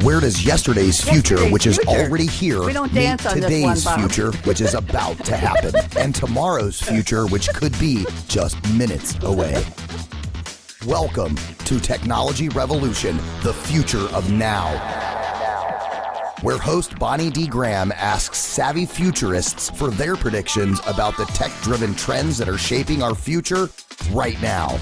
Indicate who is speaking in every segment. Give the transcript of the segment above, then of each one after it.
Speaker 1: Where does yesterday's future, which is already here,
Speaker 2: We don't
Speaker 1: meet
Speaker 2: dance on this
Speaker 1: today's
Speaker 2: one, Bob.
Speaker 1: future, which is about to happen, and tomorrow's future, which could be just minutes away? Welcome to Technology Revolution, the future of now, where host Bonnie D. Graham asks savvy futurists for their predictions about the tech-driven trends that are shaping our future right now.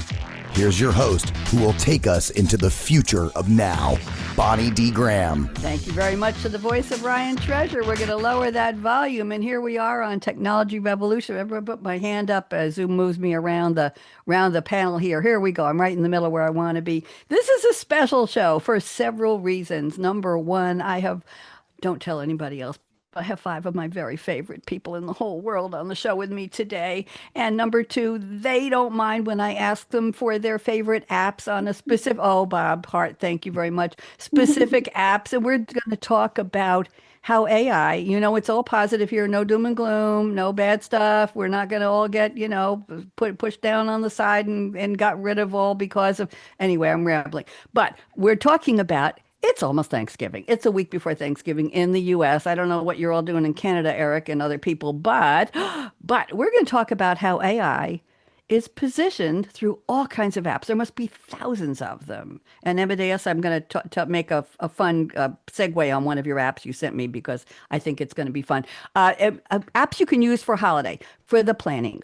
Speaker 1: Here's your host, who will take us into the future of now, Bonnie D. Graham.
Speaker 2: Thank you very much to the voice of Ryan Treasure. We're going to lower that volume, and here we are on Technology Revolution. I put my hand up as Zoom moves me around the panel here. Here we go. I'm right in the middle where I want to be. This is a special show for several reasons. Number one, don't tell anybody else, I have 5 of my very favorite people in the whole world on the show with me today. And number 2, they don't mind when I ask them for their favorite apps on a specific, oh, Bob Hart, thank you very much, specific apps. And we're going to talk about how AI, it's all positive here, no doom and gloom, no bad stuff. We're not going to all get, pushed down on the side and got rid of all because of, anyway, I'm rambling. But we're talking about it's almost Thanksgiving. It's a week before Thanksgiving in the U.S. I don't know what you're all doing in Canada, Eric, and other people, but we're going to talk about how AI is positioned through all kinds of apps. There must be thousands of them. And Amadeus, I'm going to make a fun segue on one of your apps you sent me because I think it's going to be fun. Apps you can use for holiday, for the planning.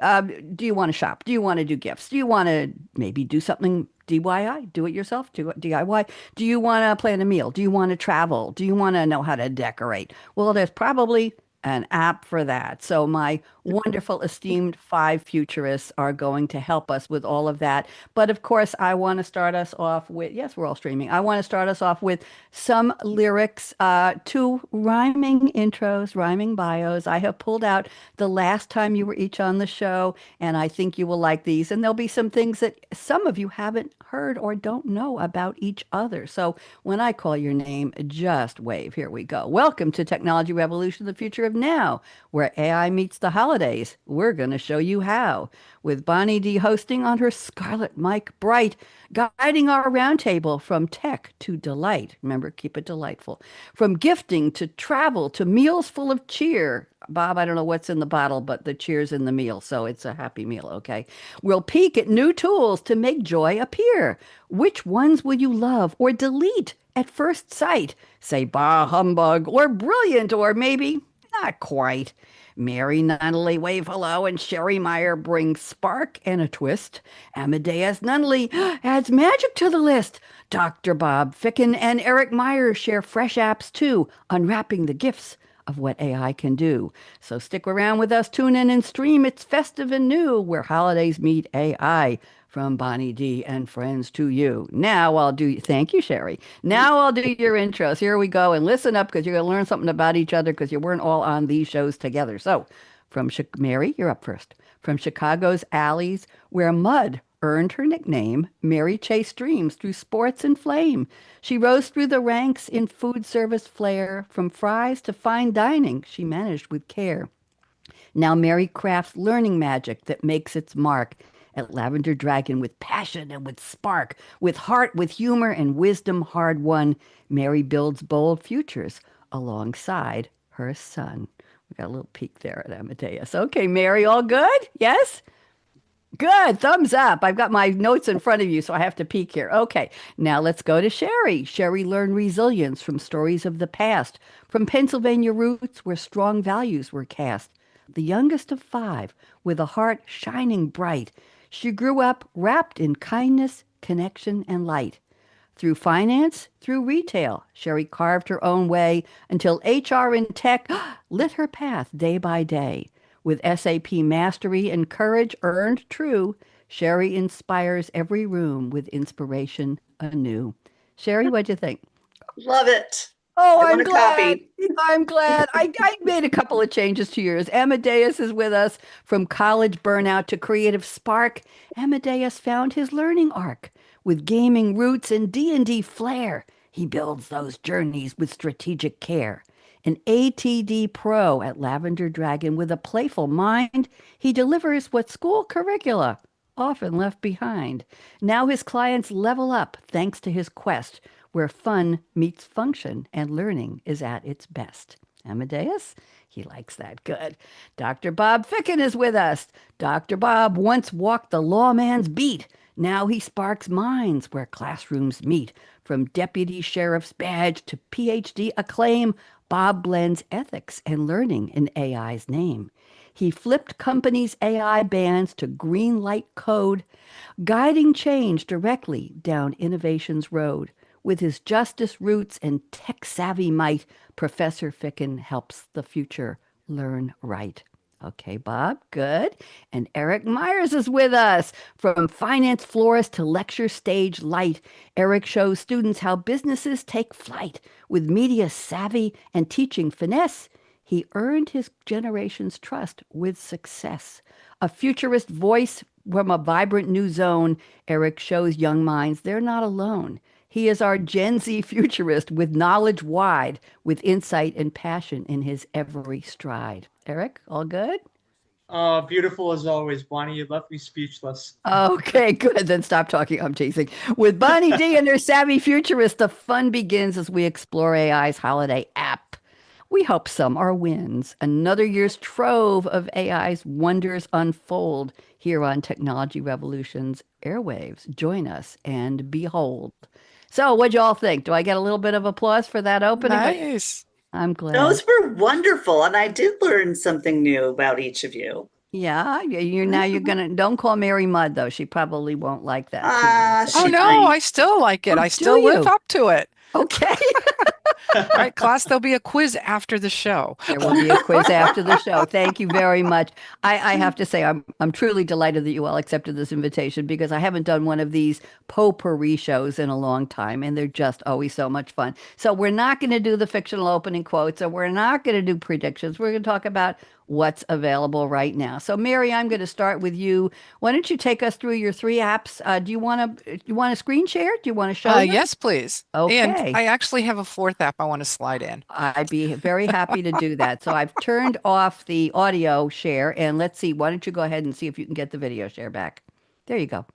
Speaker 2: Do you want to shop? Do you want to do gifts? Do you want to maybe do something DIY, do it yourself, DIY? Do you want to plan a meal? Do you want to travel? Do you want to know how to decorate? Well, there's probably an app for that. So my wonderful, esteemed 5 futurists are going to help us with all of that. But of course, I want to start us off with, yes, we're all streaming. I want to start us off with some lyrics, 2 rhyming intros, rhyming bios. I have pulled out the last time you were each on the show, and I think you will like these. And there'll be some things that some of you haven't heard or don't know about each other. So when I call your name, just wave. Here we go. Welcome to Technology Revolution, the future of now, where AI meets the holidays. We're going to show you how. With Bonnie D hosting on her Scarlett Mic Bright, guiding our roundtable from tech to delight. Remember, keep it delightful. From gifting to travel to meals full of cheer. Bob, I don't know what's in the bottle, but the cheer's in the meal, so it's a happy meal, okay? We'll peek at new tools to make joy appear. Which ones will you love or delete at first sight? Say, bah, humbug, or brilliant, or maybe not quite. Mary Nunaley, wave hello, and Sherry Meyer bring spark and a twist. Amadeus Nunaley adds magic to the list. Dr. Bob, Ficken and Eric Myers share fresh apps too, unwrapping the gifts of what AI can do. So stick around with us, tune in and stream. It's festive and new, where holidays meet AI. From Bonnie D and friends to you. Thank you, Sherry. Now I'll do your intros. Here we go. And listen up because you're going to learn something about each other because you weren't all on these shows together. So Mary, you're up first. From Chicago's alleys where mud earned her nickname, Mary chased dreams through sports and flame. She rose through the ranks in food service flair. From fries to fine dining, she managed with care. Now Mary crafts learning magic that makes its mark at Lavender Dragon with passion and with spark, with heart, with humor and wisdom hard won. Mary builds bold futures alongside her son. We got a little peek there at Amadeus. Okay, Mary, all good? Yes? Good. Thumbs up. I've got my notes in front of you, so I have to peek here. Okay, now let's go to Sherry. Sherry learned resilience from stories of the past, from Pennsylvania roots where strong values were cast. The youngest of 5, with a heart shining bright, she grew up wrapped in kindness, connection, and light. Through finance, through retail, Sherry carved her own way until HR and tech lit her path day by day. With SAP mastery and courage earned true, Sherry inspires every room with inspiration anew. Sherry, what'd you think?
Speaker 3: Love it.
Speaker 2: Oh, I'm glad. I'm glad. I made a couple of changes to yours. Amadeus is with us. From college burnout to creative spark, Amadeus found his learning arc. With gaming roots and D&D flair, he builds those journeys with strategic care. An ATD pro at Lavender Dragon with a playful mind, he delivers what school curricula often left behind. Now his clients level up thanks to his quest where fun meets function and learning is at its best. Amadeus? He likes that. Good. Dr. Bob Ficken is with us. Dr. Bob once walked the lawman's beat. Now he sparks minds where classrooms meet. From deputy sheriff's badge to PhD acclaim, Bob blends ethics and learning in AI's name. He flipped companies' AI bans to green light code, guiding change directly down innovation's road. With his justice roots and tech savvy might, Professor Ficken helps the future learn right. Okay, Bob, good. And Eric Myers is with us. From finance florist to lecture stage light, Eric shows students how businesses take flight. With media savvy and teaching finesse, he earned his generation's trust with success. A futurist voice from a vibrant new zone, Eric shows young minds they're not alone. He is our Gen Z futurist with knowledge wide, with insight and passion in his every stride. Eric, all good?
Speaker 3: Beautiful as always, Bonnie. You left me speechless.
Speaker 2: Okay, good. Then stop talking. I'm teasing. With Bonnie D and her savvy futurist, the fun begins as we explore AI's holiday app. We hope some are wins. Another year's trove of AI's wonders unfold here on Technology Revolution's airwaves. Join us and behold. So, what'd y'all think? Do I get a little bit of applause for that opening?
Speaker 4: Nice.
Speaker 2: I'm glad.
Speaker 5: Those were wonderful, and I did learn something new about each of you.
Speaker 2: Yeah, you're gonna don't call Mary Mudd though. She probably won't like that.
Speaker 4: Oh
Speaker 5: She
Speaker 4: no,
Speaker 5: might.
Speaker 4: I still like it.
Speaker 2: Oh,
Speaker 4: I still live
Speaker 2: you?
Speaker 4: up to it.
Speaker 2: Okay.
Speaker 4: All right, class, there'll be a quiz after the show.
Speaker 2: There will be a quiz after the show. Thank you very much. I have to say, I'm truly delighted that you all accepted this invitation because I haven't done one of these potpourri shows in a long time, and they're just always so much fun. So we're not going to do the fictional opening quotes, or we're not going to do predictions. We're going to talk about what's available right now. So, Mary, I'm going to start with you. Why don't you take us through your three apps? Do you want to screen share? Do you want to show them?
Speaker 4: Yes, please.
Speaker 2: Okay.
Speaker 4: And I actually have a fourth app I want to slide in.
Speaker 2: I'd be very happy to do that. So I've turned off the audio share, and let's see. Why don't you go ahead and see if you can get the video share back? There you go.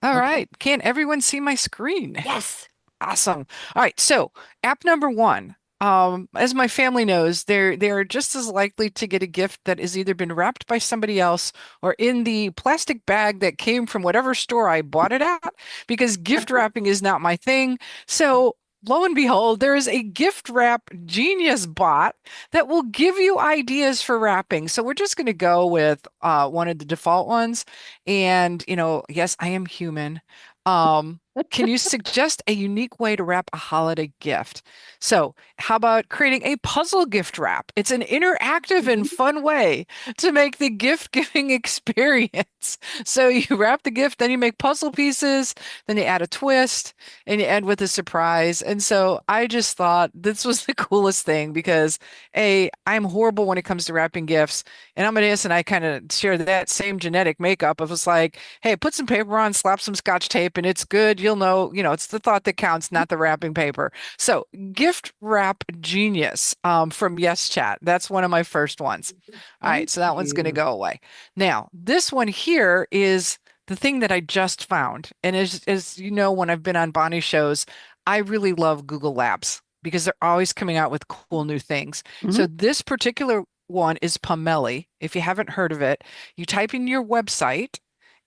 Speaker 4: All right. Can everyone see my screen?
Speaker 2: Yes.
Speaker 4: Awesome. All right. So app number one. As my family knows, they're just as likely to get a gift that has either been wrapped by somebody else or in the plastic bag that came from whatever store I bought it at, because gift wrapping is not my thing. So lo and behold, there is a gift wrap genius bot that will give you ideas for wrapping. So we're just going to go with one of the default ones. And, yes, I am human. Can you suggest a unique way to wrap a holiday gift? So how about creating a puzzle gift wrap? It's an interactive and fun way to make the gift giving experience. So you wrap the gift, then you make puzzle pieces, then you add a twist, and you end with a surprise. And so I just thought this was the coolest thing because I'm horrible when it comes to wrapping gifts. And Amadeus and I kind of share that same genetic makeup of it's like, hey, put some paper on, slap some scotch tape, and it's good. You'll know, it's the thought that counts, not the wrapping paper. So gift wrap genius from Yes Chat. That's one of my first ones. All right, so that one's going to go away. Now, this one here is the thing that I just found. And as you know, when I've been on Bonnie shows, I really love Google Labs because they're always coming out with cool new things. So this particular one is Pomeli. If you haven't heard of it, you type in your website.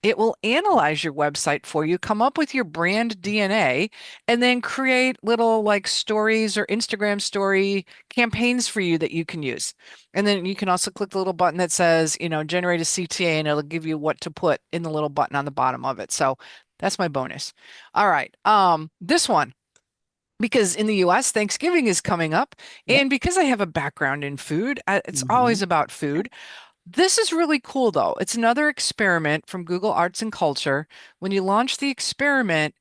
Speaker 4: It will analyze your website for you, come up with your brand DNA, and then create little like stories or Instagram story campaigns for you that you can use. And then you can also click the little button that says, generate a CTA, and it'll give you what to put in the little button on the bottom of it. So that's my bonus. All right. This one. Because in the US, Thanksgiving is coming up. And because I have a background in food, it's always about food. This is really cool, though. It's another experiment from Google Arts and Culture. When you launch the experiment,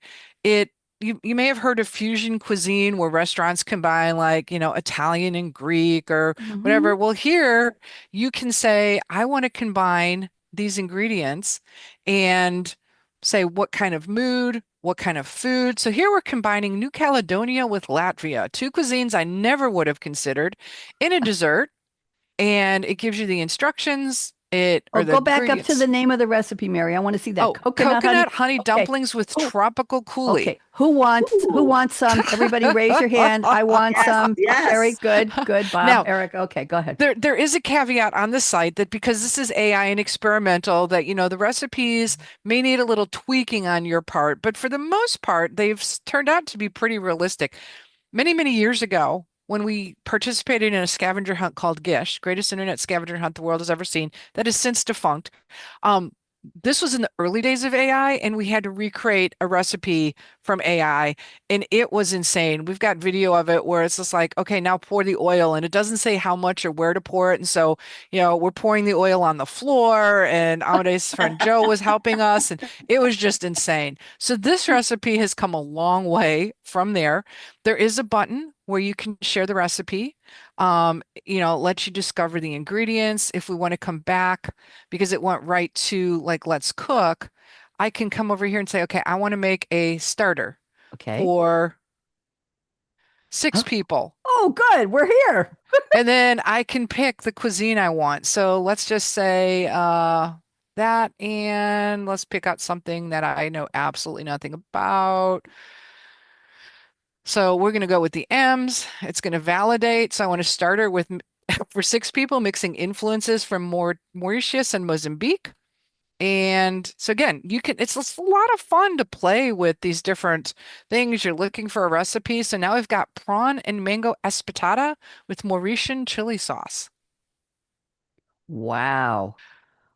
Speaker 4: you may have heard of fusion cuisine where restaurants combine like, Italian and Greek or whatever. Well, here you can say, I want to combine these ingredients and say what kind of mood, what kind of food. So here we're combining New Caledonia with Latvia, two cuisines I never would have considered in a dessert. And it gives you the instructions,
Speaker 2: Oh,
Speaker 4: or the
Speaker 2: go back up to
Speaker 4: ingredients.
Speaker 2: the name of the recipe, Mary. I want to see that.
Speaker 4: Oh,
Speaker 2: Coconut honey.
Speaker 4: coconut honey
Speaker 2: Okay.
Speaker 4: dumplings with
Speaker 2: Who,
Speaker 4: tropical coulis.
Speaker 2: okay. Who
Speaker 5: Ooh,
Speaker 2: wants some? Everybody raise your hand. I want
Speaker 5: yes,
Speaker 2: some. Sherry,
Speaker 5: yes.
Speaker 2: good, good. Bob,
Speaker 4: Now,
Speaker 2: Eric. Okay, go ahead.
Speaker 4: there is a caveat on the site that because this is AI and experimental, that the recipes may need a little tweaking on your part, but for the most part, they've turned out to be pretty realistic. Many, many years ago, when we participated in a scavenger hunt called Gish, greatest internet scavenger hunt the world has ever seen, that is since defunct. Um, this was in the early days of AI, and we had to recreate a recipe from AI, and it was insane. We've got video of it where it's just like, okay, now pour the oil, and it doesn't say how much or where to pour it. And so, we're pouring the oil on the floor, and Amadeus' friend Joe was helping us, and it was just insane. So this recipe has come a long way from there. There is a button where you can share the recipe. Let you discover the ingredients. If we want to come back because it went right to like let's cook, I can come over here and say, okay, I want to make a starter
Speaker 2: Okay.
Speaker 4: for six
Speaker 2: Huh?
Speaker 4: people.
Speaker 2: Oh, good. We're here.
Speaker 4: And then I can pick the cuisine I want. So let's just say that, and let's pick out something that I know absolutely nothing about. So we're going to go with the M's. It's going to validate. So I want to start her with, for six people, mixing influences from Mauritius and Mozambique. And so again, it's a lot of fun to play with these different things. You're looking for a recipe. So now we've got prawn and mango espetada with Mauritian chili sauce.
Speaker 2: Wow.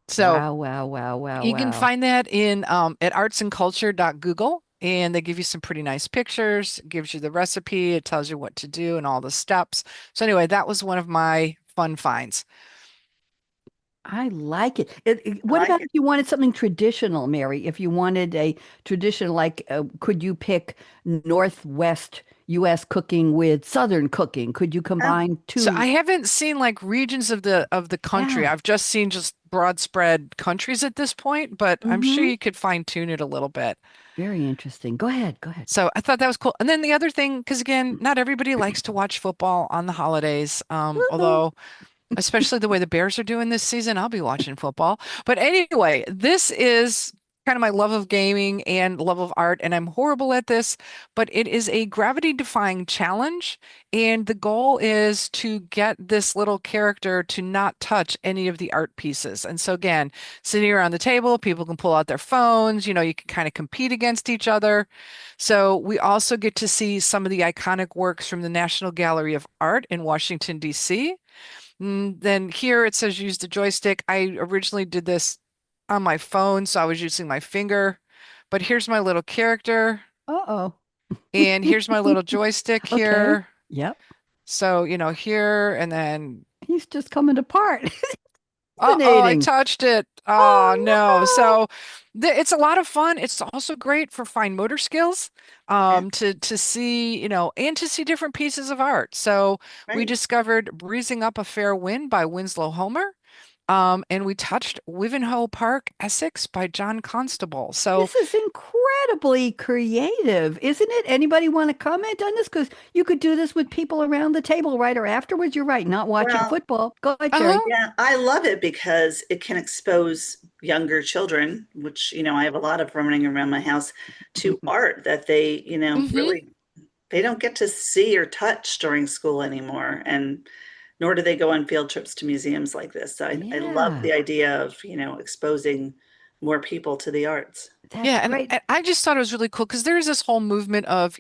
Speaker 4: So
Speaker 2: Wow, wow, wow, wow,
Speaker 4: you can
Speaker 2: wow.
Speaker 4: find that in at artsandculture.google, and they give you some pretty nice pictures, it gives you the recipe, it tells you what to do and all the steps. So anyway, that was one of my fun finds.
Speaker 2: I like it.
Speaker 5: I
Speaker 2: What
Speaker 5: like
Speaker 2: about
Speaker 5: it.
Speaker 2: if you wanted something traditional, Mary? If you wanted a traditional, like, could you pick Northwest U.S. cooking with Southern cooking? Could you
Speaker 5: Oh,
Speaker 2: combine
Speaker 4: So
Speaker 2: two?
Speaker 4: I haven't seen like regions of the country.
Speaker 2: Yeah.
Speaker 4: I've just seen just broad spread countries at this point, but I'm sure
Speaker 2: Mm-hmm.
Speaker 4: you could fine tune it a little bit.
Speaker 2: Very interesting. Go ahead. Go ahead.
Speaker 4: So I thought that was cool. And then the other thing, because again, not everybody likes to watch football on the holidays.
Speaker 2: Uh-oh.
Speaker 4: Although especially the way the Bears are doing this season. I'll be watching football. But anyway, this is kind of my love of gaming and love of art, and I'm horrible at this, but it is a gravity-defying challenge, and the goal is to get this little character to not touch any of the art pieces. And so again, sitting around the table, people can pull out their phones, you can kind of compete against each other. So we also get to see some of the iconic works from the National Gallery of Art in Washington, D.C. Then here it says use the joystick. I originally did this on my phone, so I was using my finger. But here's my little character,
Speaker 2: Uh-oh.
Speaker 4: and here's my little joystick
Speaker 2: Okay.
Speaker 4: here.
Speaker 2: Yep.
Speaker 4: So, here, and then,
Speaker 2: He's just coming apart.
Speaker 4: uh-oh, I
Speaker 2: Fascinating.
Speaker 4: touched it. Oh, no.
Speaker 2: Oh,
Speaker 4: So it's a lot of fun. It's also great for fine motor skills,
Speaker 5: yeah,
Speaker 4: to see, and to see different pieces of art. So we
Speaker 5: right.
Speaker 4: discovered Breezing Up a Fair Wind by Winslow Homer. And we touched Wivenhoe Park, Essex by John Constable. So,
Speaker 2: this is incredibly creative, isn't it? Anybody want to comment on this? Because you could do this with people around the table right or afterwards. You're right, not watching
Speaker 5: Well,
Speaker 2: football. Go ahead, Sherry.
Speaker 4: uh-huh.
Speaker 5: yeah, I love it because it can expose younger children, which, I have a lot of running around my house, to art that they,
Speaker 4: Hmm.
Speaker 5: really they don't get to see or touch during school anymore. And nor do they go on field trips to museums like this. So I love
Speaker 2: Yeah,
Speaker 5: the idea of, exposing more people to the arts.
Speaker 2: that's
Speaker 4: Yeah, and
Speaker 2: great.
Speaker 4: I just thought it was really cool because there is this whole movement of,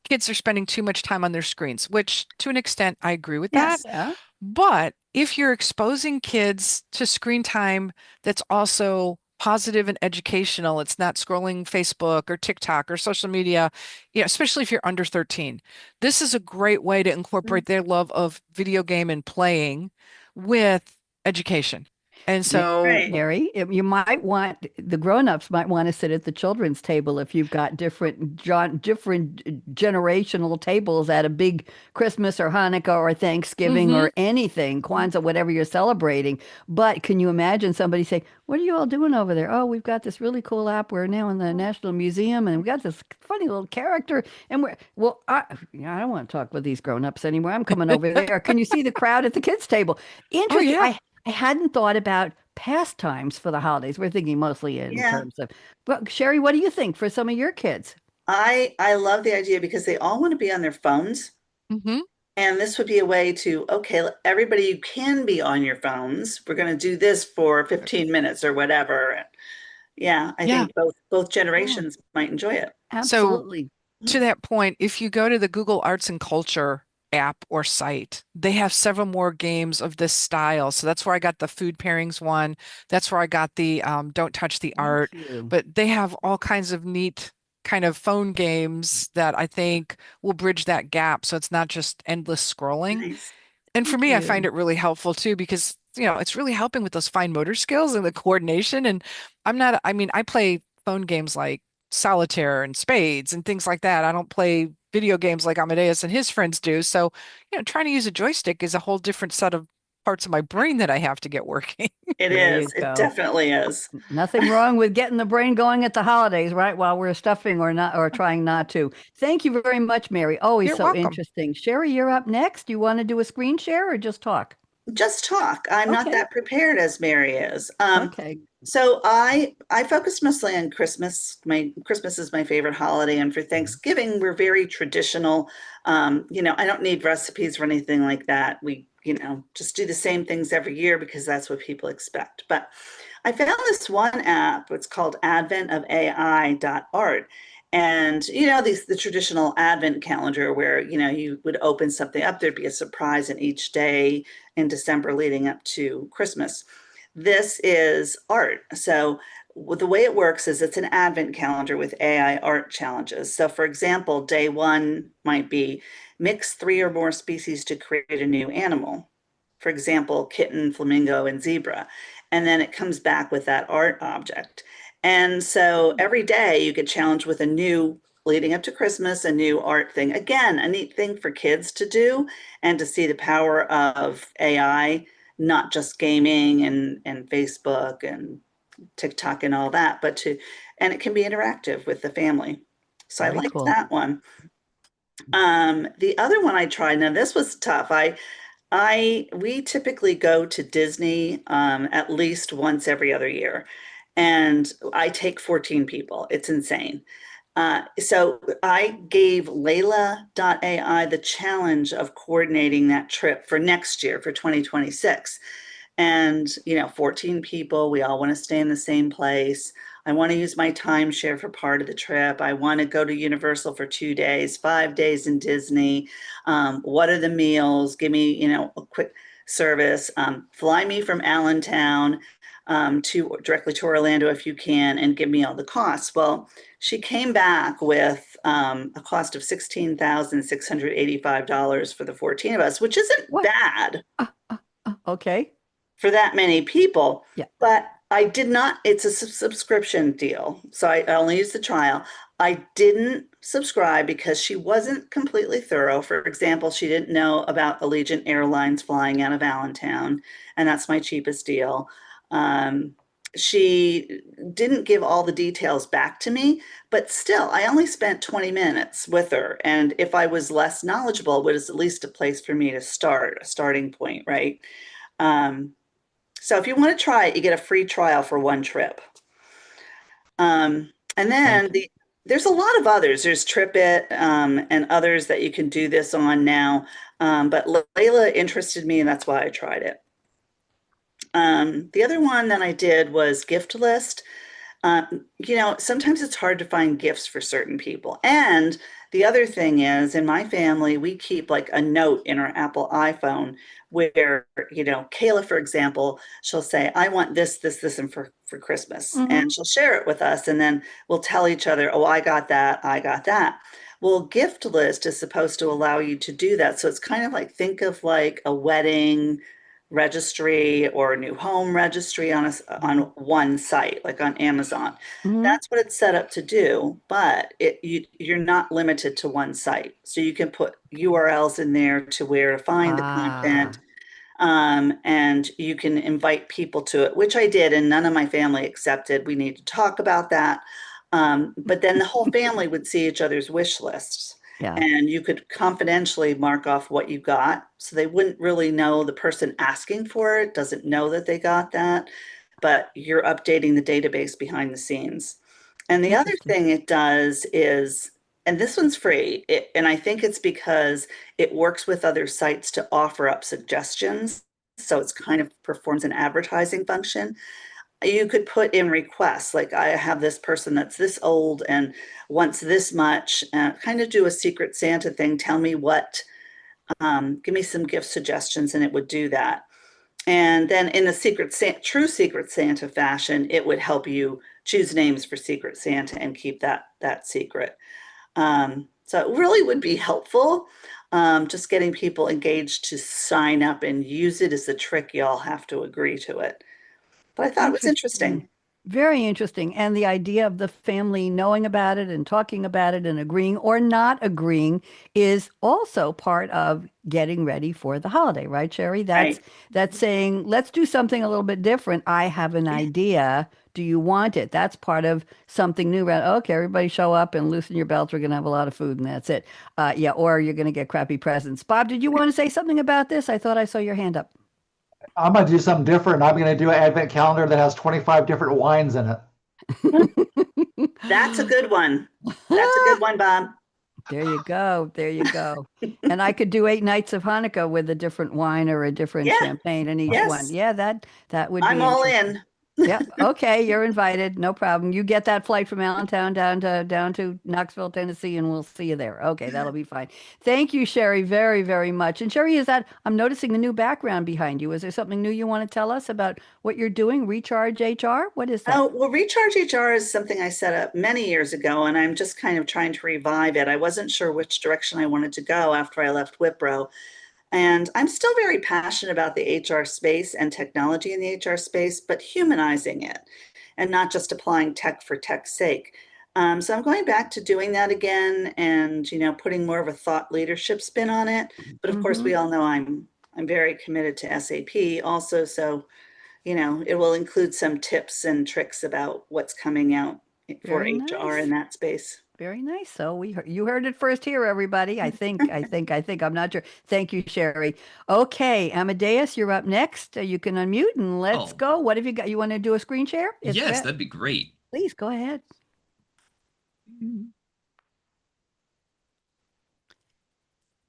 Speaker 4: kids are spending too much time on their screens, which to an extent I agree with that.
Speaker 5: Yes.
Speaker 2: Yeah.
Speaker 4: But if you're exposing kids to screen time that's also positive and educational, it's not scrolling Facebook or TikTok or social media, especially if you're under 13. This is a great way to incorporate their love of video game and playing with education. And so,
Speaker 5: Right.
Speaker 2: Mary, you might want the grown-ups might want to sit at the children's table if you've got different generational tables at a big Christmas or Hanukkah or Thanksgiving
Speaker 4: mhm.
Speaker 2: or anything, Kwanzaa, whatever you're celebrating. But can you imagine somebody say, "What are you all doing over there?" "Oh, we've got this really cool app. We're now in the National Museum, and we got this funny little character, and I don't want to talk with these grown-ups anymore. I'm coming over there. Can you see the crowd at the kids' table?"
Speaker 4: Oh
Speaker 2: Interesting.
Speaker 4: yeah.
Speaker 2: I hadn't thought about pastimes for the holidays. We're thinking mostly in
Speaker 5: Yeah.
Speaker 2: terms of, but Sherry, what do you think for some of your kids?
Speaker 5: I love the idea because they all want to be on their phones.
Speaker 4: Hmm.
Speaker 5: And this would be a way to, okay, everybody, you can be on your phones. We're going to do this for 15 minutes or whatever. Yeah, I
Speaker 4: Yeah.
Speaker 5: think both
Speaker 2: Oh,
Speaker 5: generations might enjoy it.
Speaker 4: So
Speaker 2: absolutely.
Speaker 4: to that point, if you go to the Google Arts and Culture app or site, they have several more games of this style. So that's where I got the food pairings one. That's where I got the Don't Touch the
Speaker 2: Thank
Speaker 4: Art.
Speaker 2: you.
Speaker 4: But they have all kinds of neat kind of phone games that I think will bridge that gap. So it's not just endless scrolling.
Speaker 5: Nice.
Speaker 4: And for
Speaker 2: Thank
Speaker 4: me, I find
Speaker 2: you.
Speaker 4: it really helpful too because, it's really helping with those fine motor skills and the coordination. And I mean, I play phone games like solitaire and spades and things like that. I don't play video games like Amadeus and his friends do. So, trying to use a joystick is a whole different set of parts of my brain that I have to get working.
Speaker 5: It
Speaker 2: There you
Speaker 5: is. It
Speaker 2: go.
Speaker 5: definitely is.
Speaker 2: Nothing wrong with getting the brain going at the holidays, right? While we're stuffing or not, or trying not to. Thank you very much, Mary. Always
Speaker 4: You're
Speaker 2: so
Speaker 4: welcome.
Speaker 2: interesting. Sherry, you're up next. You want to do a screen share or just talk?
Speaker 5: Just talk. I'm not
Speaker 2: Okay.
Speaker 5: that prepared as Mary is.
Speaker 2: Okay.
Speaker 5: So I focus mostly on Christmas. My Christmas is my favorite holiday, and for Thanksgiving, we're very traditional. I don't need recipes or anything like that. We, just do the same things every year because that's what people expect. But I found this one app. It's called Advent of AI.art. And the traditional Advent calendar where you would open something up, there'd be a surprise in each day in December leading up to Christmas. This is art. So the way it works is it's an advent calendar with AI art challenges. So for example, day one might be mix 3 or more species to create a new animal. For example, kitten, flamingo, and zebra. And then it comes back with that art object. And so every day you get challenged with a new, leading up to Christmas, a new art thing. Again, a neat thing for kids to do and to see the power of AI, not just gaming and Facebook and TikTok and all that, and it can be interactive with the family. So I
Speaker 2: Very
Speaker 5: liked
Speaker 2: cool.
Speaker 5: that one. The other one I tried, now this was tough. We typically go to Disney at least once every other year, and I take 14 people. It's insane. So I gave Layla.ai the challenge of coordinating that trip for next year, for 2026. And, 14 people, we all want to stay in the same place. I want to use my timeshare for part of the trip. I want to go to Universal for 2 days, 5 days in Disney. What are the meals? Give me, a quick service. Fly me from Allentown to directly to Orlando if you can, and give me all the costs. Well, she came back with a cost of $16,685 for the 14 of us, which isn't
Speaker 2: What?
Speaker 5: bad
Speaker 2: Okay.
Speaker 5: for that many people,
Speaker 2: Yeah.
Speaker 5: but I did not, it's a subscription deal. So I only used the trial. I didn't subscribe because she wasn't completely thorough. For example, she didn't know about Allegiant Airlines flying out of Allentown, and that's my cheapest deal. She didn't give all the details back to me, but still, I only spent 20 minutes with her. And if I was less knowledgeable, it was at least a place for me to start, a starting point, right? Um, so if you want to try it, you get a free trial for one trip. And then
Speaker 2: Thank you.
Speaker 5: there's a lot of others. There's TripIt and others that you can do this on now. But Layla interested me, and that's why I tried it. The other one that I did was Gift List. Sometimes it's hard to find gifts for certain people. And the other thing is, in my family, we keep like a note in our Apple iPhone where, Kayla, for example, she'll say, I want this, this, this, and for Christmas.
Speaker 2: Hmm.
Speaker 5: And she'll share it with us. And then we'll tell each other, oh, I got that, I got that. Well, Gift List is supposed to allow you to do that. So it's kind of like, think of like a wedding registry or a new home registry on one site, like on Amazon.
Speaker 2: Hmm.
Speaker 5: That's what it's set up to do, but you're not limited to one site. So you can put URLs in there to where to find the
Speaker 2: Ah.
Speaker 5: content, and you can invite people to it, which I did, and none of my family accepted. We need to talk about that. But then the whole family would see each other's wish lists,
Speaker 2: Yeah.
Speaker 5: and you could confidentially mark off what you got. So they wouldn't really know, the person asking for it doesn't know that they got that. but you're updating the database behind the scenes. And the other
Speaker 2: Interesting.
Speaker 5: thing it does is, and this one's free, and I think it's because it works with other sites to offer up suggestions. So it's kind of performs an advertising function. You could put in requests, like I have this person that's this old and wants this much, kind of do a Secret Santa thing. Tell me what, give me some gift suggestions, and it would do that. And then in a true Secret Santa fashion, it would help you choose names for Secret Santa and keep that secret. So it really would be helpful. Just getting people engaged to sign up and use it is the trick. Y'all have to agree to it. But I thought it was
Speaker 2: Interesting.
Speaker 5: interesting.
Speaker 2: Very interesting. And the idea of the family knowing about it and talking about it and agreeing or not agreeing is also part of getting ready for the holiday, right, Sherry? That's
Speaker 5: Right.
Speaker 2: that's saying, let's do something a little bit different. I have an idea. Do you want it? That's part of something new. Right? Okay, everybody show up and loosen your belts. We're gonna have a lot of food and that's it. Yeah, or you're gonna get crappy presents. Bob, did you want to say something about this? I thought I saw your hand up.
Speaker 6: I'm going to do something different. I'm going to do an advent calendar that has 25 different wines in it.
Speaker 5: That's a good one. That's a good one, Bob.
Speaker 2: There you go. There you go. And I could do 8 nights of Hanukkah with a different wine or a different
Speaker 5: Yeah.
Speaker 2: champagne in each one.
Speaker 5: Yes.
Speaker 2: Yeah, that would
Speaker 5: I'm
Speaker 2: be
Speaker 5: all
Speaker 2: interesting.
Speaker 5: in.
Speaker 2: Yep. Okay, you're invited. No problem. You get that flight from Allentown down to Knoxville, Tennessee, and we'll see you there. Okay, that'll be fine. Thank you, Sherry, very, very much. And Sherry, is that I'm noticing a new background behind you. Is there something new you want to tell us about what you're doing? Recharge HR? What is that?
Speaker 5: Oh, well, Recharge HR is something I set up many years ago, and I'm just kind of trying to revive it. I wasn't sure which direction I wanted to go after I left Wipro. And I'm still very passionate about the HR space and technology in the HR space, but humanizing it and not just applying tech for tech's sake. So I'm going back to doing that again and, putting more of a thought leadership spin on it. But of course,
Speaker 2: Mm-hmm.
Speaker 5: we all know I'm very committed to SAP also. So, it will include some tips and tricks about what's coming out for
Speaker 2: Very
Speaker 5: HR in
Speaker 2: nice.
Speaker 5: that space.
Speaker 2: Very nice. So you heard it first here, everybody. I think. I'm not sure. Thank you, Sherry. Okay, Amadeus, you're up next. You can unmute and let's
Speaker 7: Oh,
Speaker 2: go. What have you got? You want to do a screen share? It's
Speaker 7: yes,
Speaker 2: red.
Speaker 7: that'd be great.
Speaker 2: Please go ahead.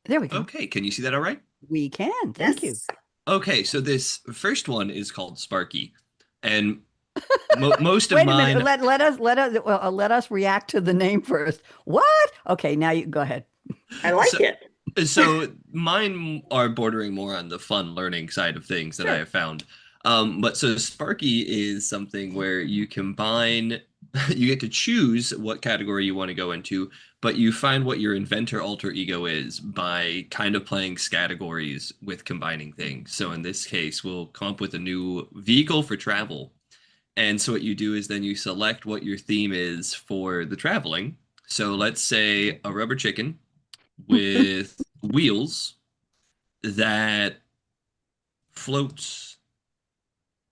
Speaker 2: There we go.
Speaker 7: Okay, can you see that all right?
Speaker 2: We can. Thank you.
Speaker 5: Yes.
Speaker 7: Okay, so this first one is called Sparky, and most of
Speaker 2: Wait a minute.
Speaker 7: mine.
Speaker 2: Let us react to the name first. What? Okay, now you go ahead.
Speaker 5: I like
Speaker 7: So,
Speaker 5: it.
Speaker 7: so mine are bordering more on the fun learning side of things that I
Speaker 2: Sure.
Speaker 7: have found. But so Sparky is something where you combine, you get to choose what category you want to go into, but you find what your inventor alter ego is by kind of playing categories with combining things. So in this case, we'll come up with a new vehicle for travel. And so what you do is then you select what your theme is for the traveling. So let's say a rubber chicken with wheels that floats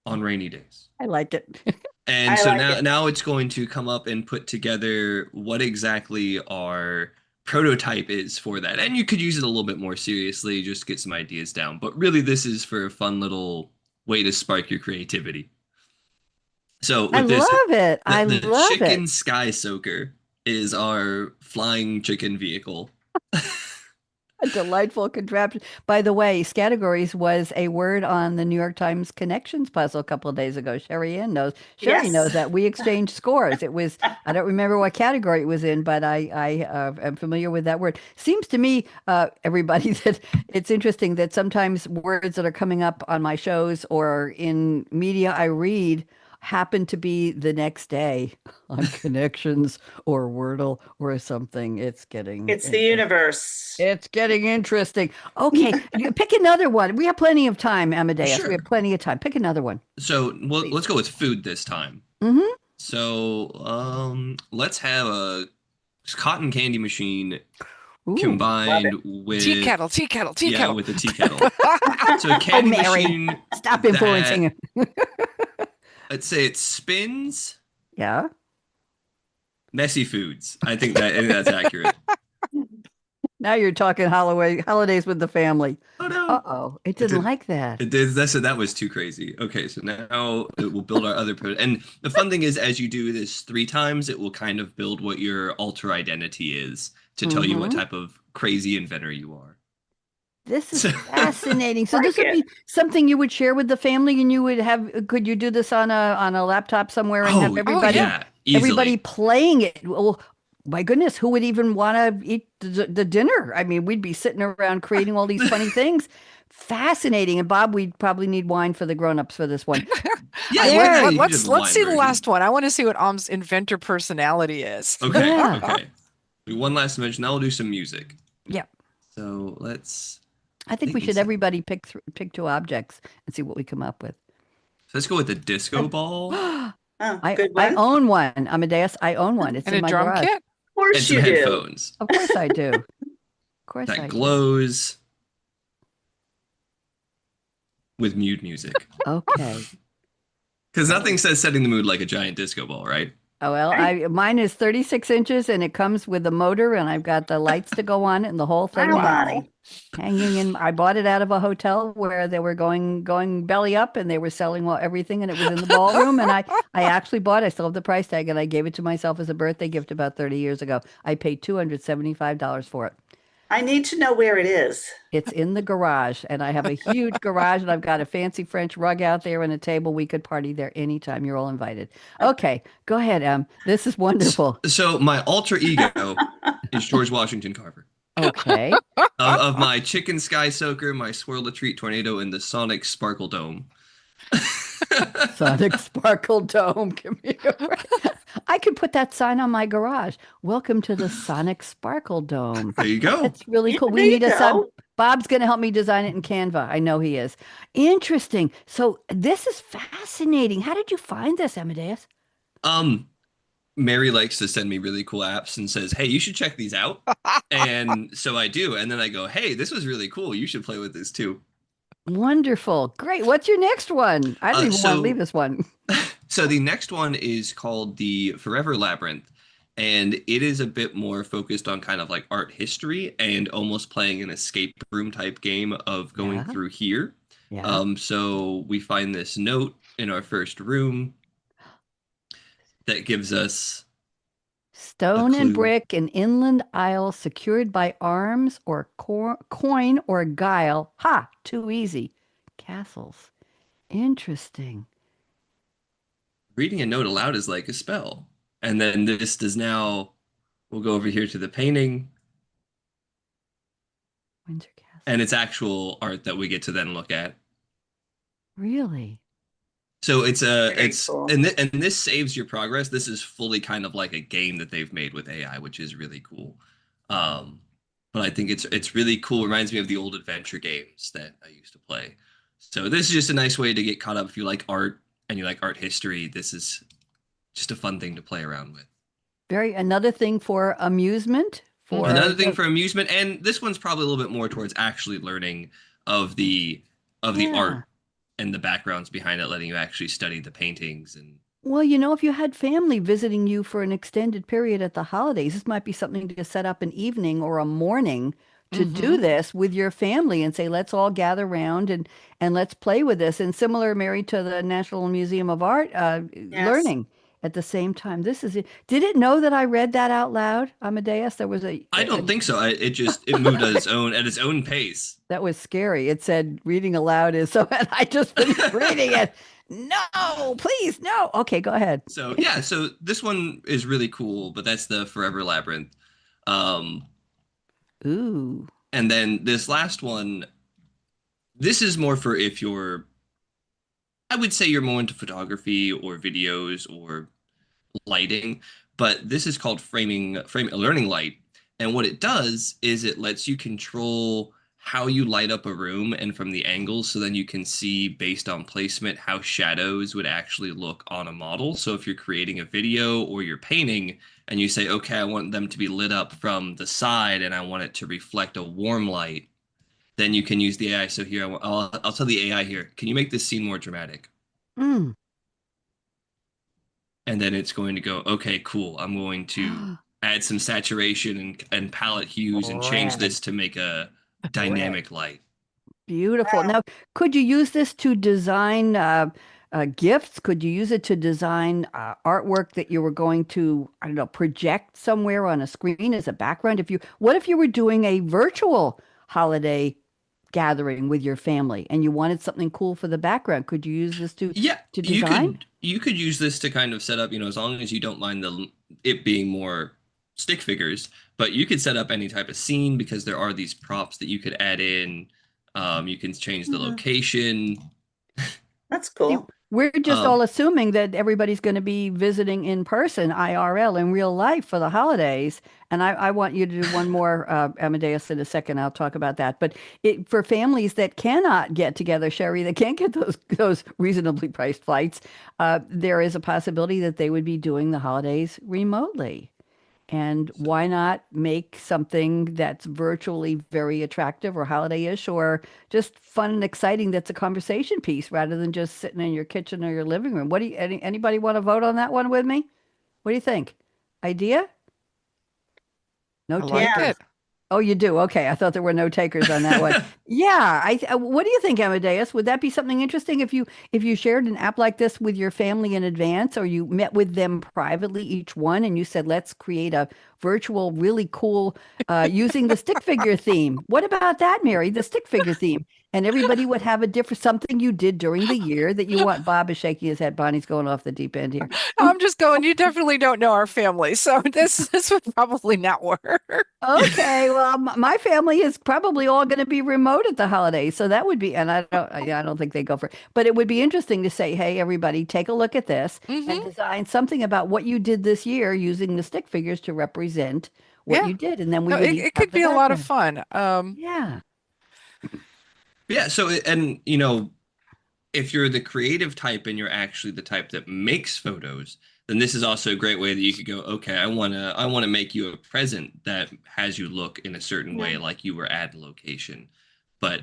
Speaker 7: on rainy days.
Speaker 2: I like it.
Speaker 7: And
Speaker 5: I
Speaker 7: so
Speaker 5: like
Speaker 7: now
Speaker 5: it.
Speaker 7: now it's going to come up and put together what exactly our prototype is for that. And you could use it a little bit more seriously, just get some ideas down. But really this is for a fun little way to spark your creativity. So
Speaker 2: I
Speaker 7: with this,
Speaker 2: love it. I
Speaker 7: the
Speaker 2: love
Speaker 7: chicken
Speaker 2: it.
Speaker 7: sky soaker is our flying chicken vehicle.
Speaker 2: A delightful contraption. By the way, categories was a word on the New York Times connections puzzle a couple of days ago. Sherry Ann knows. Sherry knows
Speaker 5: Yes.
Speaker 2: that we exchanged scores. It was, I don't remember what category it was in, but I am familiar with that word. Seems to me, everybody, that it's interesting that sometimes words that are coming up on my shows or in media I read happen to be the next day on connections or Wordle or something. It's getting
Speaker 5: It's the
Speaker 2: interesting.
Speaker 5: universe.
Speaker 2: It's getting interesting. Okay, pick another one. We have plenty of time, Amadeus. We have
Speaker 7: Sure.
Speaker 2: plenty of time. Pick another one,
Speaker 7: Well,
Speaker 2: please.
Speaker 7: let's go with food this time.
Speaker 2: Mm-hmm.
Speaker 7: So, let's have a cotton candy machine
Speaker 2: Ooh.
Speaker 5: Love
Speaker 7: combined
Speaker 5: it.
Speaker 4: Tea
Speaker 7: with,
Speaker 4: kettle, tea kettle, tea
Speaker 7: yeah,
Speaker 4: kettle.
Speaker 7: with a tea kettle. So a
Speaker 2: Oh,
Speaker 7: candy
Speaker 2: Mary,
Speaker 7: machine
Speaker 2: stop
Speaker 7: that,
Speaker 2: influencing him.
Speaker 7: let's say it spins
Speaker 2: Yeah.
Speaker 7: messy foods. I think that's accurate.
Speaker 2: Now you're talking holidays with the family.
Speaker 7: Oh no.
Speaker 2: Uh-oh, it didn't like that.
Speaker 7: It did. That was too crazy. Okay, so now it will build our other and the fun thing is as you do this 3 times, it will kind of build what your alter identity is to tell you what type of crazy inventor you are.
Speaker 2: This is fascinating. So this would be something you would share with the family, and you would could you do this on a laptop somewhere and have everybody playing it? Well, my goodness, who would even want to eat the dinner? I mean, we'd be sitting around creating all these funny things. Fascinating. And Bob, we'd probably need wine for the grown-ups for this one.
Speaker 4: Let's see the last one. I want to see what Om's inventor personality is.
Speaker 7: Okay. Yeah. Okay. One last mention. Now we'll do some music.
Speaker 2: Yeah.
Speaker 7: So
Speaker 2: I think we should everybody pick 2 objects and see what we come up with.
Speaker 7: So let's go with the disco ball.
Speaker 2: I own one, Amadeus. I own one. It's in my garage.
Speaker 4: And a drum kit?
Speaker 5: Of course you do.
Speaker 7: Headphones.
Speaker 2: Of course I do. Of course I do.
Speaker 7: That glows with mood music.
Speaker 2: Okay.
Speaker 7: Because nothing says setting the mood like a giant disco ball, right?
Speaker 2: Oh, well, mine is 36 inches and it comes with a motor and I've got the lights to go on it and the whole thing hanging in. I bought it out of a hotel where they were going belly up and they were selling everything and it was in the ballroom. And I actually I still have the price tag and I gave it to myself as a birthday gift about 30 years ago. I paid $275 for it.
Speaker 5: I need to know where it is.
Speaker 2: It's in the garage, and I have a huge garage, and I've got a fancy French rug out there and a table. We could party there anytime. You're all invited. Okay, go ahead, Em. This is wonderful.
Speaker 7: So my alter ego is George Washington Carver.
Speaker 2: Okay.
Speaker 7: Of my chicken sky soaker, my swirl a treat tornado, and the Sonic Sparkle Dome.
Speaker 2: Sonic Sparkle Dome. I could put that sign on my garage. Welcome to the Sonic Sparkle Dome.
Speaker 7: There you go.
Speaker 2: That's really cool. We need a sub. Bob's going to help me design it in Canva. I know he is. Interesting. So this is fascinating. How did you find this, Amadeus?
Speaker 7: Mary likes to send me really cool apps and says, hey, you should check these out. And so I do. And then I go, hey, this was really cool. You should play with this too.
Speaker 2: Wonderful. Great. What's your next one? I don't even want to leave this one.
Speaker 7: So the next one is called the Forever Labyrinth. And it is a bit more focused on kind of like art history and almost playing an escape room type game of going through here. Yeah. So we find this note in our first room that gives us
Speaker 2: stone and brick, an inland isle secured by arms or coin or guile. Ha! Too easy. Castles. Interesting.
Speaker 7: Reading a note aloud is like a spell. And then this does now, we'll go over here to the painting.
Speaker 2: Windsor Castle.
Speaker 7: And it's actual art that we get to then look at.
Speaker 2: Really?
Speaker 7: So it's cool. and this saves your progress. This is fully kind of like a game that they've made with AI, which is really cool. But I think it's really cool. It reminds me of the old adventure games that I used to play. So this is just a nice way to get caught up if you like art and you like art history. This is just a fun thing to play around with.
Speaker 2: Another thing for amusement.
Speaker 7: And this one's probably a little bit more towards actually learning of the art and the backgrounds behind it, letting you actually study the paintings. And
Speaker 2: well, if you had family visiting you for an extended period at the holidays, this might be something to set up an evening or a morning to do this with your family and say, let's all gather around and let's play with this. And similar, Mary, to the National Museum of Art, learning at the same time. This is it. Did it know that I read that out loud, Amadeus?
Speaker 7: I don't think so. It moved at its own pace.
Speaker 2: That was scary. It said reading aloud is so, and I just finished reading it. No, please, no. Okay, go ahead.
Speaker 7: So so this one is really cool, but that's the Forever Labyrinth.
Speaker 2: Ooh.
Speaker 7: And then this last one, this is more for if you're, I would say you're more into photography or videos or lighting, but this is called Framing Learning Light. And what it does is it lets you control how you light up a room and from the angles, so then you can see based on placement how shadows would actually look on a model. So if you're creating a video or you're painting and you say, okay, I want them to be lit up from the side and I want it to reflect a warm light, then you can use the AI. So here, I'll tell the AI here, can you make this scene more dramatic?
Speaker 2: Mm.
Speaker 7: And then it's going to go, okay, cool. I'm going to add some saturation and palette hues and change
Speaker 2: Red.
Speaker 7: this to make a dynamic light.
Speaker 2: Beautiful.
Speaker 5: Wow.
Speaker 2: Now, could you use this to design gifts? Could you use it to design artwork that you were going to, I don't know, project somewhere on a screen as a background? What if you were doing a virtual holiday gathering with your family and you wanted something cool for the background? Could you use this
Speaker 7: Yeah,
Speaker 2: to design?
Speaker 7: you could use this to kind of set up, as long as you don't mind it being more stick figures, but you could set up any type of scene because there are these props that you could add in. You can change the
Speaker 5: Mhm.
Speaker 7: location.
Speaker 5: That's
Speaker 2: See,
Speaker 5: cool.
Speaker 2: we're just
Speaker 7: Um,
Speaker 2: all assuming that everybody's going to be visiting in person, IRL, in real life for the holidays. And I want you to do one more, Amadeus, in a second. I'll talk about that. But for families that cannot get together, Sherry, that can't get those reasonably priced flights, there is a possibility that they would be doing the holidays remotely. And why not make something that's virtually very attractive or holiday-ish or just fun and exciting that's a conversation piece rather than just sitting in your kitchen or your living room? Anybody want to vote on that one with me? What do you think? Idea? No
Speaker 4: I like
Speaker 5: Yeah.
Speaker 2: takers?
Speaker 4: it.
Speaker 2: Oh, you do? Okay. I thought there were no takers on that one. Yeah. What do you think, Amadeus? Would that be something interesting if you shared an app like this with your family in advance, or you met with them privately, each one, and you said, let's create a virtual, really cool, using the stick figure theme. What about that, Mary? The stick figure theme. And everybody would have a different something you did during the year that you want. Bob is shaking his head. Bonnie's going off the deep end here.
Speaker 4: I'm just going, you definitely don't know our family, so this would probably not work.
Speaker 2: Okay, well, my family is probably all going to be remote at the holidays, so that would be, and I don't think they go for it, but it would be interesting to say, hey, everybody, take a look at this and
Speaker 4: Hmm.
Speaker 2: design something about what you did this year using the stick figures to represent what
Speaker 4: Yeah.
Speaker 2: you did, and then we
Speaker 4: No,
Speaker 2: would
Speaker 4: it,
Speaker 2: each
Speaker 4: it
Speaker 2: have
Speaker 4: could
Speaker 2: the
Speaker 4: be a lot of
Speaker 2: background.
Speaker 4: fun.
Speaker 2: Yeah.
Speaker 7: yeah, so and if you're the creative type and you're actually the type that makes photos, then this is also a great way that you could go, okay, I want to make you a present that has you look in a certain
Speaker 5: Yeah.
Speaker 7: way like you were at a location. But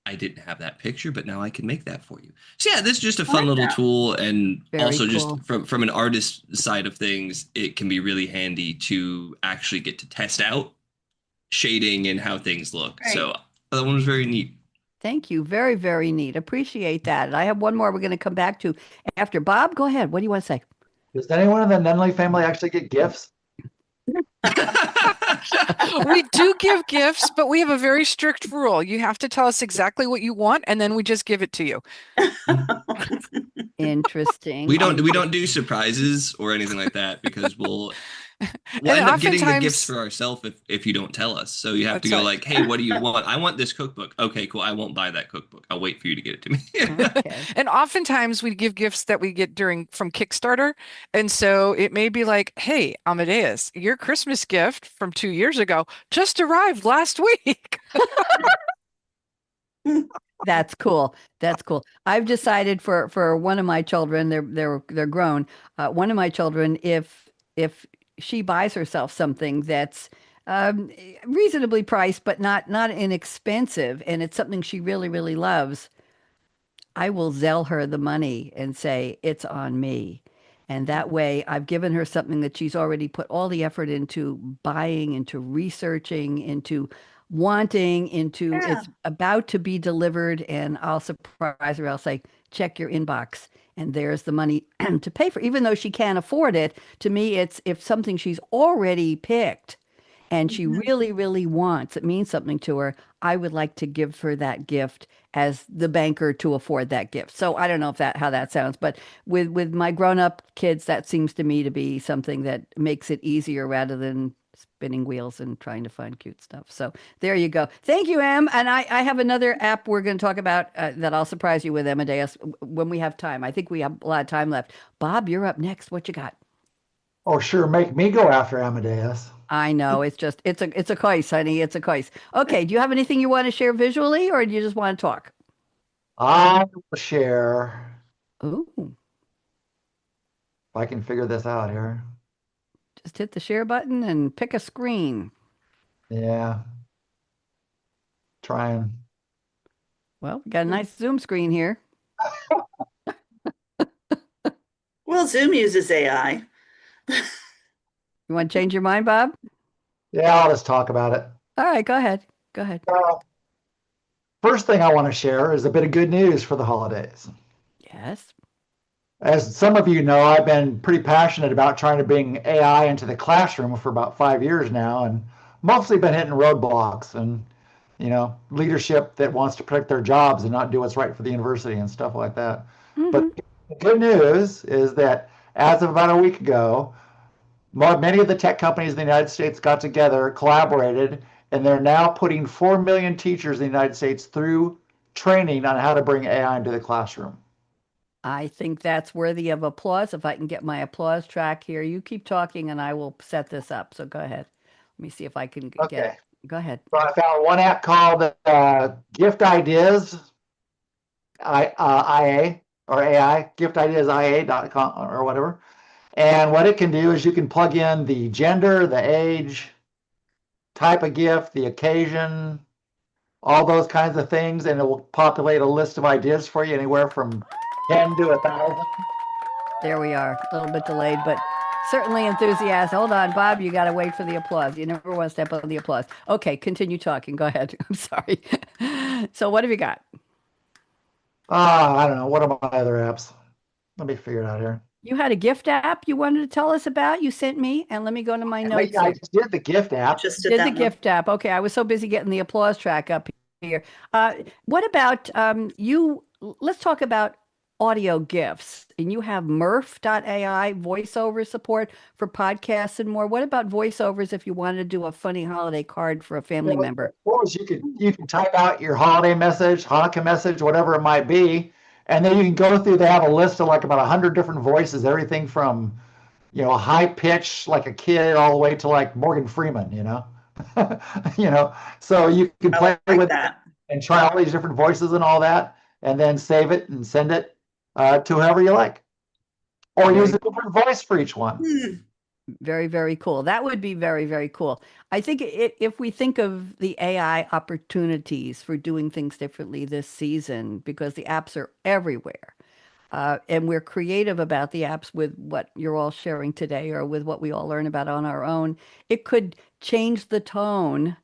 Speaker 7: I didn't have that picture, but now I can make that for you. So yeah, this is just a
Speaker 5: I
Speaker 7: fun
Speaker 5: like
Speaker 7: little
Speaker 5: that.
Speaker 7: tool, and
Speaker 2: Very
Speaker 7: also
Speaker 2: cool.
Speaker 7: just from an artist side of things, it can be really handy to actually get to test out shading and how things look.
Speaker 5: Right.
Speaker 7: So that one was very neat.
Speaker 2: Thank you. Very, very neat. Appreciate that. And I have one more we're going to come back to after. Bob, go ahead. What do you want to say?
Speaker 6: Does anyone in the Nunley family actually get gifts?
Speaker 4: We do give gifts, but we have a very strict rule. You have to tell us exactly what you want, and then we just give it to you.
Speaker 2: Interesting.
Speaker 7: We don't do surprises or anything like that because we'll
Speaker 4: And
Speaker 7: end up getting the gifts
Speaker 4: oftentimes,
Speaker 7: for ourselves if you don't tell us. So you have to
Speaker 4: that's
Speaker 7: go
Speaker 4: right.
Speaker 7: like, hey, what do you want? I want this cookbook. Okay, cool. I won't buy that cookbook. I'll wait for you to get it to me.
Speaker 2: Okay.
Speaker 4: And oftentimes we give gifts that we get from Kickstarter. And so it may be like, hey, Amadeus, your Christmas gift from 2 years ago just arrived last week.
Speaker 2: That's cool. That's cool. I've decided for one of my children, they're grown. One of my children, if she buys herself something that's reasonably priced, but not inexpensive, and it's something she really, really loves, I will Zell her the money and say, it's on me. And that way, I've given her something that she's already put all the effort into buying, into researching, into wanting, into
Speaker 5: Yeah.
Speaker 2: it's about to be delivered. And I'll surprise her. I'll say, check your inbox. And there's the money to pay for, even though she can't afford it. To me, it's if something she's already picked and she
Speaker 5: Mhm.
Speaker 2: really, really wants, it means something to her. I would like to give her that gift as the banker to afford that gift. So I don't know if that how that sounds, but with my grown-up kids, that seems to me to be something that makes it easier rather than spinning wheels and trying to find cute stuff. So there you go. Thank you, Em. And I have another app we're going to talk about that I'll surprise you with, Amadeus, when we have time. I think we have a lot of time left. Bob, you're up next. What you got?
Speaker 6: Oh, sure. Make me go after Amadeus.
Speaker 2: I know it's a choice, honey. It's a choice. Okay. Do you have anything you want to share visually, or do you just want to talk?
Speaker 6: I will share
Speaker 2: Ooh,
Speaker 6: if I can figure this out here.
Speaker 2: just hit the share button and pick a screen.
Speaker 6: Yeah, trying.
Speaker 2: Well, we got a nice Zoom screen here.
Speaker 5: Well, Zoom uses AI.
Speaker 2: You want to change your mind, Bob?
Speaker 6: Yeah, I'll just talk about it.
Speaker 2: All right, go ahead. Go ahead.
Speaker 6: First thing I want to share is a bit of good news for the holidays.
Speaker 2: Yes.
Speaker 6: As some of you know, I've been pretty passionate about trying to bring AI into the classroom for about 5 years now, and mostly been hitting roadblocks and, leadership that wants to protect their jobs and not do what's right for the university and stuff like that. But
Speaker 2: Hmm.
Speaker 6: the good news is that as of about a week ago, many of the tech companies in the United States got together, collaborated, and they're now putting 4 million teachers in the United States through training on how to bring AI into the classroom.
Speaker 2: I think that's worthy of applause. If I can get my applause track here, you keep talking and I will set this up. So go ahead. Let me see if I can get
Speaker 6: Okay.
Speaker 2: it. Go ahead.
Speaker 6: So I found one app called Gift Ideas IA or AI, giftideasia.com or whatever. And what it can do is you can plug in the gender, the age, type of gift, the occasion, all those kinds of things, and it will populate a list of ideas for you, anywhere from 10 to 1,000.
Speaker 2: There we are. A little bit delayed, but certainly enthusiastic. Hold on, Bob. You got to wait for the applause. You never want to step on the applause. Okay, continue talking. Go ahead. I'm sorry. So what have you got?
Speaker 6: I don't know. What are my other apps? Let me figure it out here.
Speaker 2: You had a gift app you wanted to tell us about. You sent me, and let me go to my notes.
Speaker 6: I just did the gift app.
Speaker 5: Just did
Speaker 2: Did
Speaker 5: that
Speaker 2: the
Speaker 5: one.
Speaker 2: gift app. Okay, I was so busy getting the applause track up here. What about you? Let's talk about audio gifts. And you have Murph.ai voiceover support for podcasts and more. What about voiceovers if you wanted to do a funny holiday card for a family member?
Speaker 6: Suppose you can type out your holiday message, Hanukkah message, whatever it might be, and then you can go through. They have a list of like about 100 different voices, everything from high pitch like a kid all the way to like Morgan Freeman. So you can
Speaker 5: I
Speaker 6: play
Speaker 5: like
Speaker 6: with
Speaker 5: that.
Speaker 6: and try all these different voices and all that, and then save it and send it to whoever you like, or use a different voice for each one.
Speaker 2: Very, very cool. That would be very, very cool. I think if we think of the AI opportunities for doing things differently this season, because the apps are everywhere, and we're creative about the apps with what you're all sharing today or with what we all learn about on our own, it could change the tone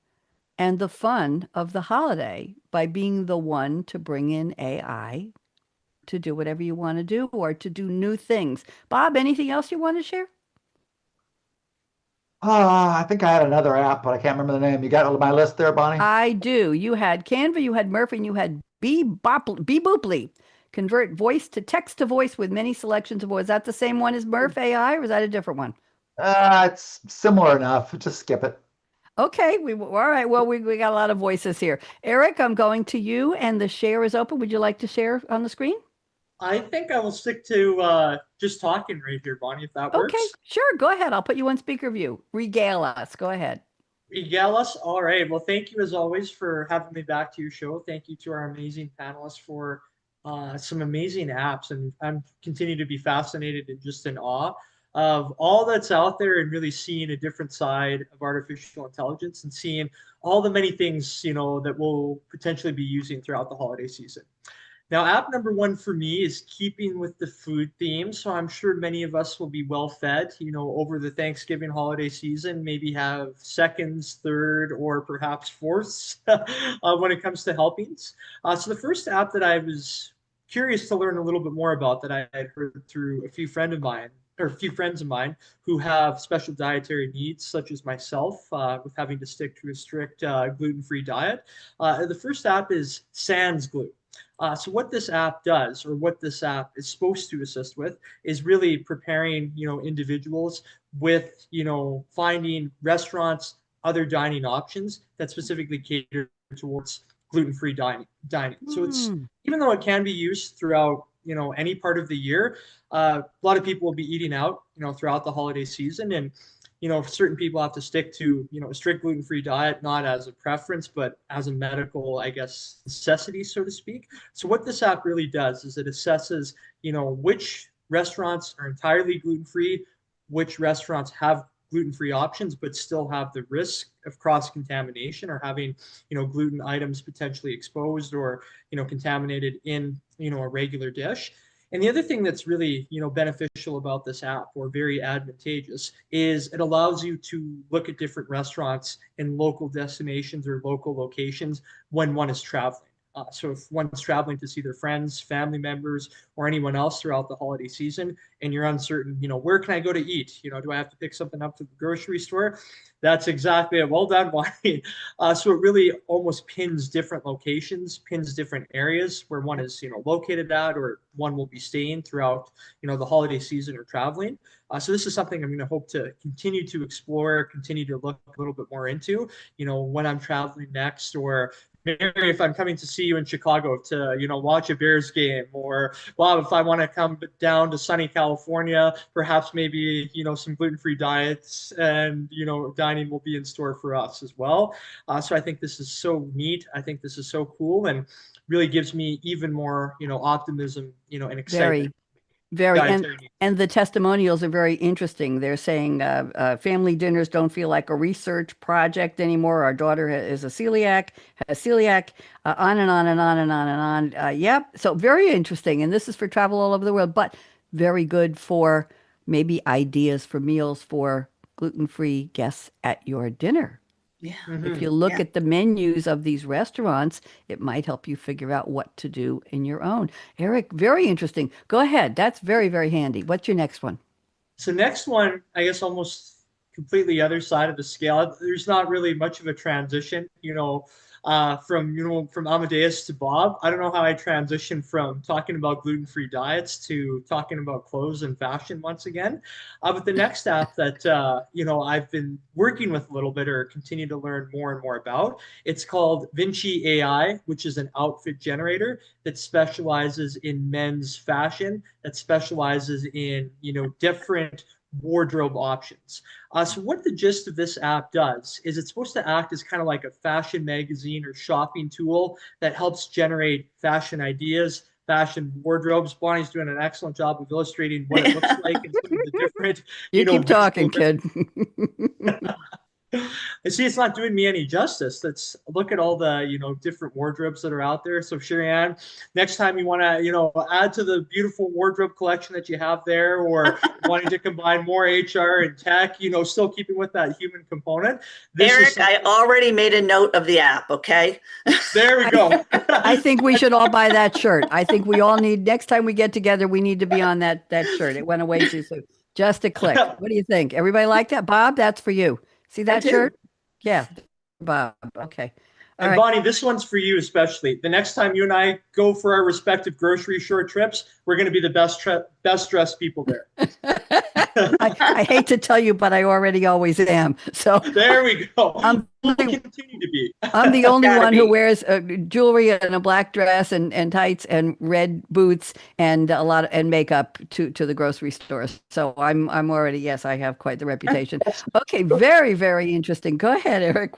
Speaker 2: and the fun of the holiday by being the one to bring in AI to do whatever you want to do or to do new things. Bob, anything else you want to share?
Speaker 6: I think I had another app, but I can't remember the name. You got my list there, Bonnie?
Speaker 2: I do. You had Canva, you had Murphy, and you had Booply. Convert voice to text to voice with many selections of voice. Is that the same one as Murph AI, or is that a different one?
Speaker 6: It's similar enough. Just skip it.
Speaker 2: Okay, all right. Well, we got a lot of voices here. Eric, I'm going to you, and the share is open. Would you like to share on the screen?
Speaker 3: I think I will stick to just talking right here, Bonnie, if that
Speaker 2: Okay,
Speaker 3: works.
Speaker 2: sure. Go ahead. I'll put you on speaker view. Regale us. Go ahead.
Speaker 3: Regale us. All right. Well, thank you as always for having me back to your show. Thank you to our amazing panelists for some amazing apps, and I'm continue to be fascinated and just in awe of all that's out there, and really seeing a different side of artificial intelligence and seeing all the many things that we'll potentially be using throughout the holiday season. Now, app number one for me is keeping with the food theme. So I'm sure many of us will be well fed, over the Thanksgiving holiday season, maybe have seconds, third, or perhaps fourths when it comes to helpings. So the first app that I was curious to learn a little bit more about, that I had heard through a few friends of mine who have special dietary needs, such as myself, with having to stick to a strict gluten-free diet. The first app is Sans Gluten. So what this app does, or what this app is supposed to assist with, is really preparing, individuals with, finding restaurants, other dining options that specifically cater towards gluten-free dining. So it's, even though it can be used throughout, any part of the year, a lot of people will be eating out, throughout the holiday season, and certain people have to stick to, a strict gluten-free diet, not as a preference, but as a medical, I guess, necessity, so to speak. So what this app really does is it assesses, which restaurants are entirely gluten-free, which restaurants have gluten-free options, but still have the risk of cross-contamination or having, gluten items potentially exposed or, contaminated in, a regular dish. And the other thing that's really, beneficial about this app, or very advantageous, is it allows you to look at different restaurants in local destinations or local locations when one is traveling. So if one's traveling to see their friends, family members, or anyone else throughout the holiday season, and you're uncertain, where can I go to eat? Do I have to pick something up to the grocery store? That's exactly it. Well done, Bonnie. So it really almost pins different locations, pins different areas where one is, located at, or one will be staying throughout, the holiday season or traveling. So this is something I'm going to hope to continue to explore, continue to look a little bit more into, when I'm traveling next, or Mary, if I'm coming to see you in Chicago to, watch a Bears game, or Bob, if I want to come down to sunny California, perhaps maybe, some gluten-free diets and, dining will be in store for us as well. So I think this is so neat. I think this is so cool, and really gives me even more, optimism, and excitement.
Speaker 2: Very, and the testimonials are very interesting. They're saying family dinners don't feel like a research project anymore. Our daughter is a celiac, has celiac, on and on and on and on and on. Yep. So very interesting. And this is for travel all over the world, but very good for maybe ideas for meals for gluten-free guests at your dinner.
Speaker 5: Yeah.
Speaker 2: If you look at the menus of these restaurants, it might help you figure out what to do in your own. Eric, very interesting. Go ahead. That's very, very handy. What's your next one?
Speaker 3: So next one, I guess almost completely other side of the scale. There's not really much of a transition, from Amadeus to Bob. I don't know how I transitioned from talking about gluten-free diets to talking about clothes and fashion once again. But the next app that, I've been working with a little bit, or continue to learn more and more about, it's called Vinci AI, which is an outfit generator that specializes in men's fashion, that specializes in, different wardrobe options. So what the gist of this app does is it's supposed to act as kind of like a fashion magazine or shopping tool that helps generate fashion ideas, fashion wardrobes. Bonnie's doing an excellent job of illustrating what it looks like in some of the different,
Speaker 2: you keep talking, kid.
Speaker 3: I see it's not doing me any justice. Let's look at all the, different wardrobes that are out there. So Sherry Ann, next time you want to, add to the beautiful wardrobe collection that you have there, or wanting to combine more HR and tech, still keeping with that human component.
Speaker 5: Eric, I already made a note of the app. Okay.
Speaker 3: There we go.
Speaker 2: I think we should all buy that shirt. I think we all need, next time we get together, we need to be on that shirt. It went away too soon. Just a click. What do you think? Everybody like that? Bob, that's for you. See that shirt? Yeah, Bob. Okay. All right.
Speaker 3: Bonnie, this one's for you especially. The next time you and I go for our respective grocery store trips, we're going to be the best dressed people there.
Speaker 2: I hate to tell you, but I already always am. So
Speaker 3: there we go. We'll continue to be.
Speaker 2: I'm the only one who wears jewelry and a black dress and tights and red boots and and makeup to the grocery store. So I'm already, yes, I have quite the reputation. Okay, very, very interesting. Go ahead, Eric.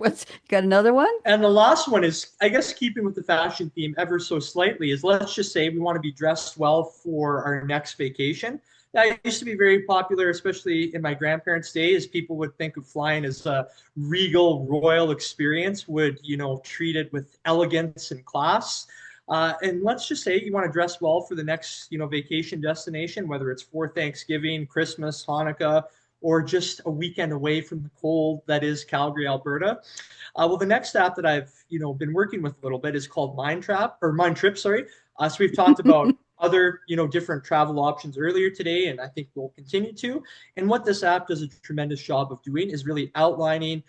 Speaker 2: Got another one?
Speaker 3: And the last one is, I guess, keeping with the fashion theme ever so slightly, is let's just say we want to be dressed well for our next vacation. That used to be very popular, especially in my grandparents' days. People would think of flying as a regal, royal experience, would, treat it with elegance and class. And let's just say you want to dress well for the next, vacation destination, whether it's for Thanksgiving, Christmas, Hanukkah, or just a weekend away from the cold that is Calgary, Alberta. Well, the next app that I've, been working with a little bit is called Mind Trip, sorry. So we've talked about other, different travel options earlier today, and I think we'll continue to. And what this app does a tremendous job of doing is really outlining,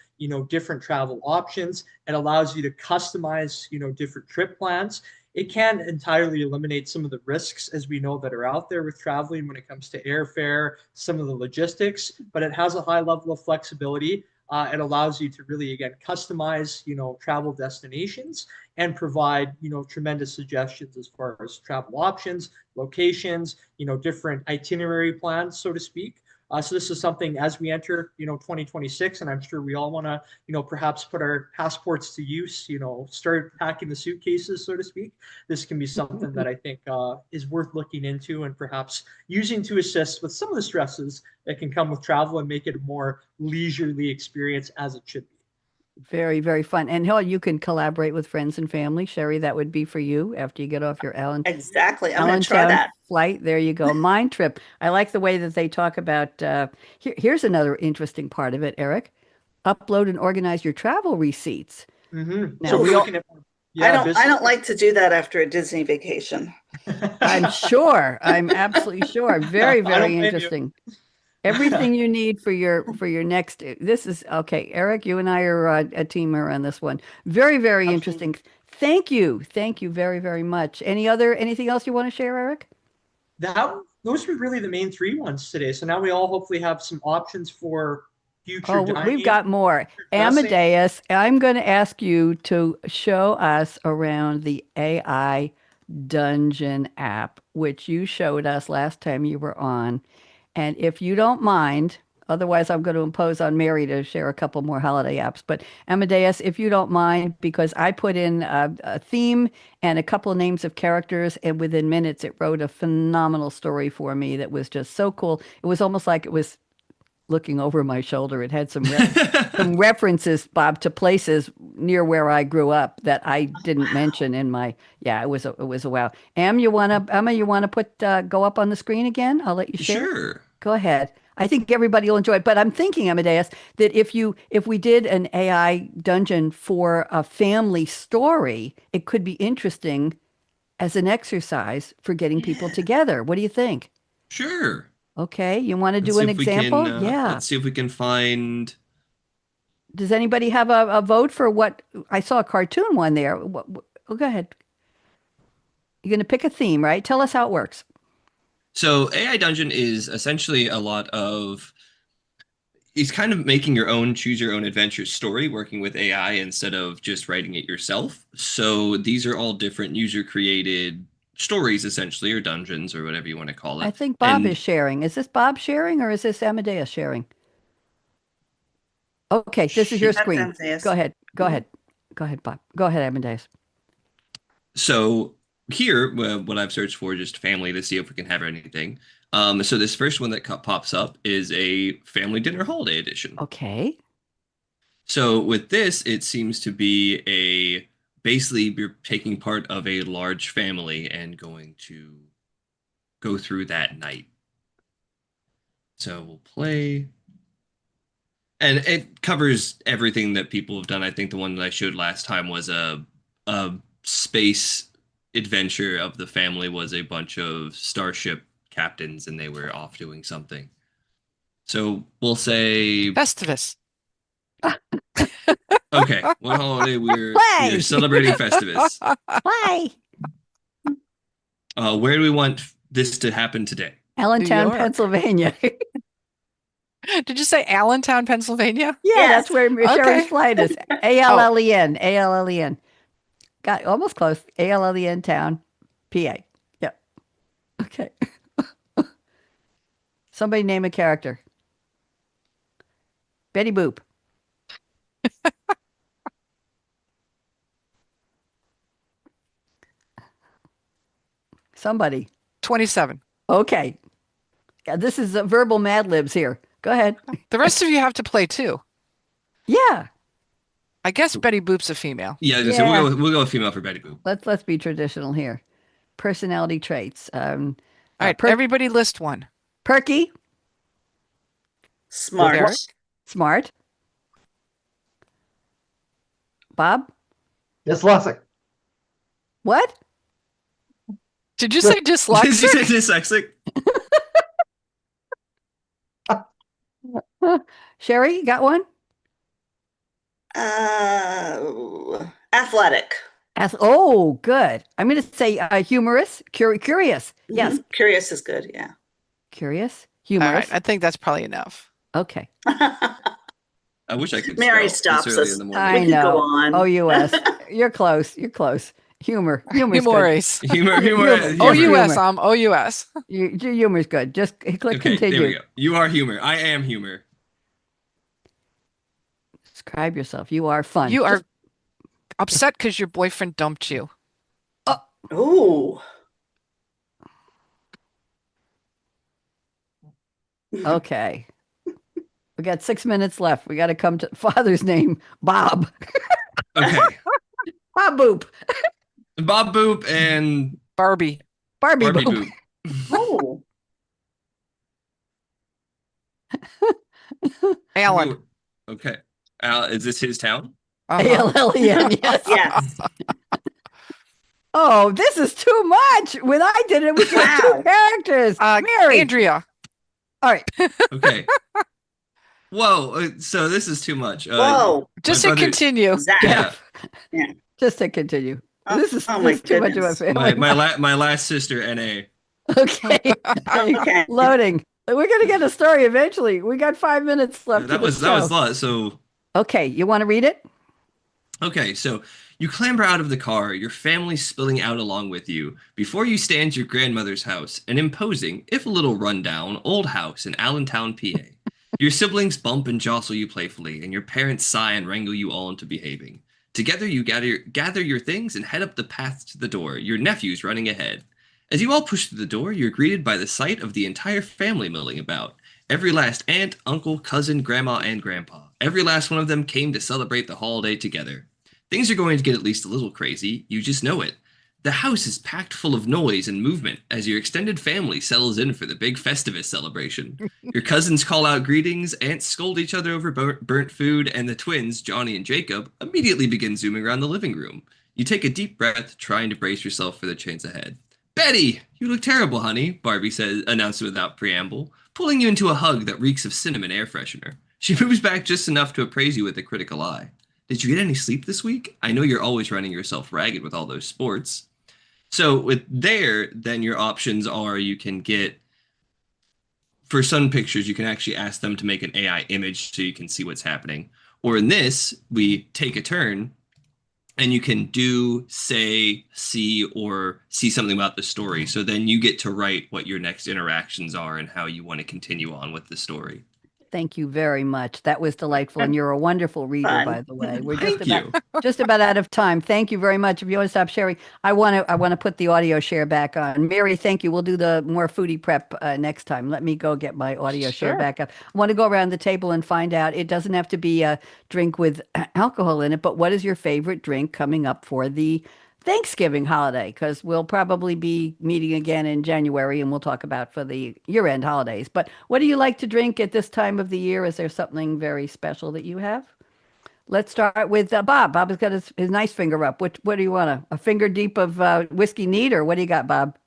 Speaker 3: different travel options. It allows you to customize, different trip plans. It can entirely eliminate some of the risks, as we know, that are out there with traveling when it comes to airfare, some of the logistics, but it has a high level of flexibility. It allows you to really, again, customize, travel destinations and provide, tremendous suggestions as far as travel options, locations, different itinerary plans, so to speak. So this is something as we enter, 2026, and I'm sure we all want to, perhaps put our passports to use, start packing the suitcases, so to speak. This can be something that I think is worth looking into and perhaps using to assist with some of the stresses that can come with travel and make it a more leisurely experience, as it should be.
Speaker 2: Very, very fun. And hell, you can collaborate with friends and family. Sherry, that would be for you after you get off your
Speaker 5: Exactly. I'm going to try
Speaker 2: Allentown
Speaker 5: that.
Speaker 2: flight. There you go. Mind trip. I like the way that they talk about. Here's another interesting part of it, Eric. Upload and organize your travel receipts. Now
Speaker 3: So we're
Speaker 2: we all,
Speaker 3: looking at yeah,
Speaker 5: I don't like to do that after a Disney vacation.
Speaker 2: I'm sure. I'm absolutely sure. Very,
Speaker 3: I don't
Speaker 2: very
Speaker 3: blame you.
Speaker 2: interesting. Everything you need for your next. This is okay, Eric. You and I are a teamer on this one. Very, very interesting. Thank you very, very much. Anything else you want to share, Eric?
Speaker 3: Those were really the main three ones today. So now we all hopefully have some options for future
Speaker 2: Oh, we've
Speaker 3: dining,
Speaker 2: got more.
Speaker 3: dressing.
Speaker 2: Amadeus, I'm going to ask you to show us around the AI Dungeon app, which you showed us last time you were on. And if you don't mind, otherwise I'm going to impose on Mary to share a couple more holiday apps. But Amadeus, if you don't mind, because I put in a theme and a couple of names of characters, and within minutes it wrote a phenomenal story for me that was just so cool. It was almost like it was looking over my shoulder. It had some references, Bob, to places near where I grew up that I didn't mention in my. Yeah, it was a wow. Emma, you wanna put go up on the screen again? I'll let you share.
Speaker 7: Sure.
Speaker 2: Go ahead. I think everybody will enjoy it. But I'm thinking, Amadeus, that if we did an AI dungeon for a family story, it could be interesting as an exercise for getting people together. What do you think?
Speaker 7: Sure.
Speaker 2: Okay, you want to
Speaker 7: Let's
Speaker 2: do
Speaker 7: see
Speaker 2: an
Speaker 7: if we
Speaker 2: example?
Speaker 7: can,
Speaker 2: Yeah.
Speaker 7: let's see if we can find.
Speaker 2: Does anybody have a vote for what? I saw a cartoon one there. Oh, go ahead. You're going to pick a theme, right? Tell us how it works.
Speaker 7: So AI Dungeon is essentially a lot of. It's kind of making your own choose your own adventure story, working with AI instead of just writing it yourself. So these are all different user created stories, essentially, or dungeons, or whatever you want to call
Speaker 2: I
Speaker 7: it.
Speaker 2: think Bob
Speaker 7: And
Speaker 2: is sharing. Is this Bob sharing or is this Amadeus sharing? Okay, this is your
Speaker 5: That's
Speaker 2: screen.
Speaker 5: Amadeus.
Speaker 2: Go ahead. Go ahead. Go ahead, Bob. Go ahead, Amadeus.
Speaker 7: so here, what I've searched for just family to see if we can have anything. So this first one that pops up is a family dinner holiday edition.
Speaker 2: Okay.
Speaker 7: So with this, it seems to be a basically you're taking part of a large family and going to go through that night. So we'll play. And it covers everything that people have done. I think the one that I showed last time was a space adventure of the family was a bunch of starship captains and they were off doing something. So we'll say
Speaker 4: Festivus.
Speaker 7: okay, what holiday we're
Speaker 2: Play!
Speaker 7: celebrating Festivus.
Speaker 2: Why?
Speaker 7: Where do we want this to happen today?
Speaker 2: Allentown,
Speaker 4: York.
Speaker 2: Pennsylvania.
Speaker 4: Did you say Allentown, Pennsylvania?
Speaker 2: Yeah,
Speaker 5: Yes.
Speaker 2: that's where Sherry's
Speaker 4: Okay.
Speaker 2: flight is. Allen. Allen. Got almost close. Allen town, PA. Yep. Okay. Somebody name a character. Betty Boop. Somebody.
Speaker 4: 27.
Speaker 2: Okay. Yeah, this is verbal Mad Libs here. Go ahead.
Speaker 4: The rest of you have to play too.
Speaker 2: Yeah.
Speaker 4: I guess Betty Boop's a female.
Speaker 7: Yeah, so
Speaker 2: Yeah.
Speaker 7: we'll go with female for Betty Boop.
Speaker 2: Let's be traditional here. Personality traits.
Speaker 4: All right, everybody list one.
Speaker 2: Perky.
Speaker 5: Smart.
Speaker 4: Eric?
Speaker 2: Smart. Bob.
Speaker 6: Dyslexic.
Speaker 2: What?
Speaker 4: Did you say
Speaker 7: Did you
Speaker 4: dyslexic?
Speaker 7: say dyslexic?
Speaker 2: Sherry, you got one?
Speaker 5: Athletic.
Speaker 2: Oh, good. I'm going to say humorous, curious. Yes,
Speaker 5: Mhm. Curious is good. Yeah.
Speaker 2: curious,
Speaker 4: All
Speaker 2: humorous.
Speaker 4: right, I think that's probably enough.
Speaker 2: Okay.
Speaker 7: I wish I could
Speaker 5: Mary
Speaker 7: spell
Speaker 5: stops
Speaker 7: this early
Speaker 5: us.
Speaker 7: in the
Speaker 5: We
Speaker 7: morning.
Speaker 2: I
Speaker 5: could go
Speaker 2: know.
Speaker 5: on.
Speaker 2: OUS. You're close. You're close. Humor's good.
Speaker 4: Humorous.
Speaker 7: Humor.
Speaker 2: Humor.
Speaker 4: OUS, OUS.
Speaker 2: Your humor's good. Just click
Speaker 7: Okay,
Speaker 2: continue.
Speaker 7: there we go. You are humor. I am humor.
Speaker 2: Describe yourself. You are fun.
Speaker 4: You are upset because your boyfriend dumped you.
Speaker 5: Ooh.
Speaker 2: Okay. We got 6 minutes left. We got to come to father's name, Bob.
Speaker 7: Okay.
Speaker 2: Bob Boop.
Speaker 7: Bob Boop and
Speaker 4: Barbie.
Speaker 2: Barbie
Speaker 7: Barbie
Speaker 2: Boop.
Speaker 7: Boop.
Speaker 5: Oh,
Speaker 4: Alan.
Speaker 7: Okay. Is this his town?
Speaker 4: Uh-huh.
Speaker 2: ALLEN, yes.
Speaker 5: yes.
Speaker 2: Oh, this is too much. When I did it, it was just two
Speaker 5: Wow.
Speaker 2: characters. Mary.
Speaker 4: Andrea.
Speaker 2: All right.
Speaker 7: Okay. Whoa. So this is too much.
Speaker 5: Whoa.
Speaker 4: Just
Speaker 7: my
Speaker 4: to
Speaker 7: brother-
Speaker 4: continue.
Speaker 5: Zach.
Speaker 7: Yeah.
Speaker 5: Yeah.
Speaker 2: Just to continue.
Speaker 5: Oh,
Speaker 2: This is
Speaker 5: oh my
Speaker 2: too much of a
Speaker 5: goodness.
Speaker 2: family.
Speaker 7: My last sister, NA.
Speaker 2: Okay.
Speaker 5: Okay.
Speaker 2: Loading. We're going to get a story eventually. We got 5 minutes left.
Speaker 7: That was a lot. So
Speaker 2: Okay. You want to read it?
Speaker 7: okay, so you clamber out of the car, your family spilling out along with you. Before you stands your grandmother's house, an imposing, if a little run-down, old house in Allentown, PA. Your siblings bump and jostle you playfully, and your parents sigh and wrangle you all into behaving. Together you gather your things and head up the path to the door, your nephews running ahead. As you all push through the door, you're greeted by the sight of the entire family milling about. Every last aunt, uncle, cousin, grandma, and grandpa. Every last one of them came to celebrate the holiday together. Things are going to get at least a little crazy, you just know it. The house is packed full of noise and movement as your extended family settles in for the big Festivus celebration. Your cousins call out greetings, aunts scold each other over burnt food, and the twins, Johnny and Jacob, immediately begin zooming around the living room. You take a deep breath, trying to brace yourself for the chance ahead. Betty, you look terrible, honey, Barbie announced without preamble, pulling you into a hug that reeks of cinnamon air freshener. She moves back just enough to appraise you with a critical eye. Did you get any sleep this week? I know you're always running yourself ragged with all those sports. So with there, then your options are you can get, for some pictures, you can actually ask them to make an AI image so you can see what's happening. Or in this, we take a turn and you can do, say, see, or see something about the story. So then you get to write what your next interactions are and how you want to continue on with the story.
Speaker 2: Thank you very much. That was delightful. And you're a wonderful reader,
Speaker 5: Fun.
Speaker 2: by the way. We're
Speaker 7: Thank you.
Speaker 2: just about out of time. Thank you very much. If you want to stop sharing, I want to put the audio share back on. Mary, thank you. We'll do the more foodie prep next time. Let me go get my audio share
Speaker 4: Sure.
Speaker 2: back up. I want to go around the table and find out. It doesn't have to be a drink with alcohol in it, but what is your favorite drink coming up for the Thanksgiving holiday? Because we'll probably be meeting again in January and we'll talk about for the year-end holidays. But what do you like to drink at this time of the year? Is there something very special that you have? Let's start with Bob. Bob has got his nice finger up. What do you want? A finger deep of whiskey neat, or what do you got, Bob?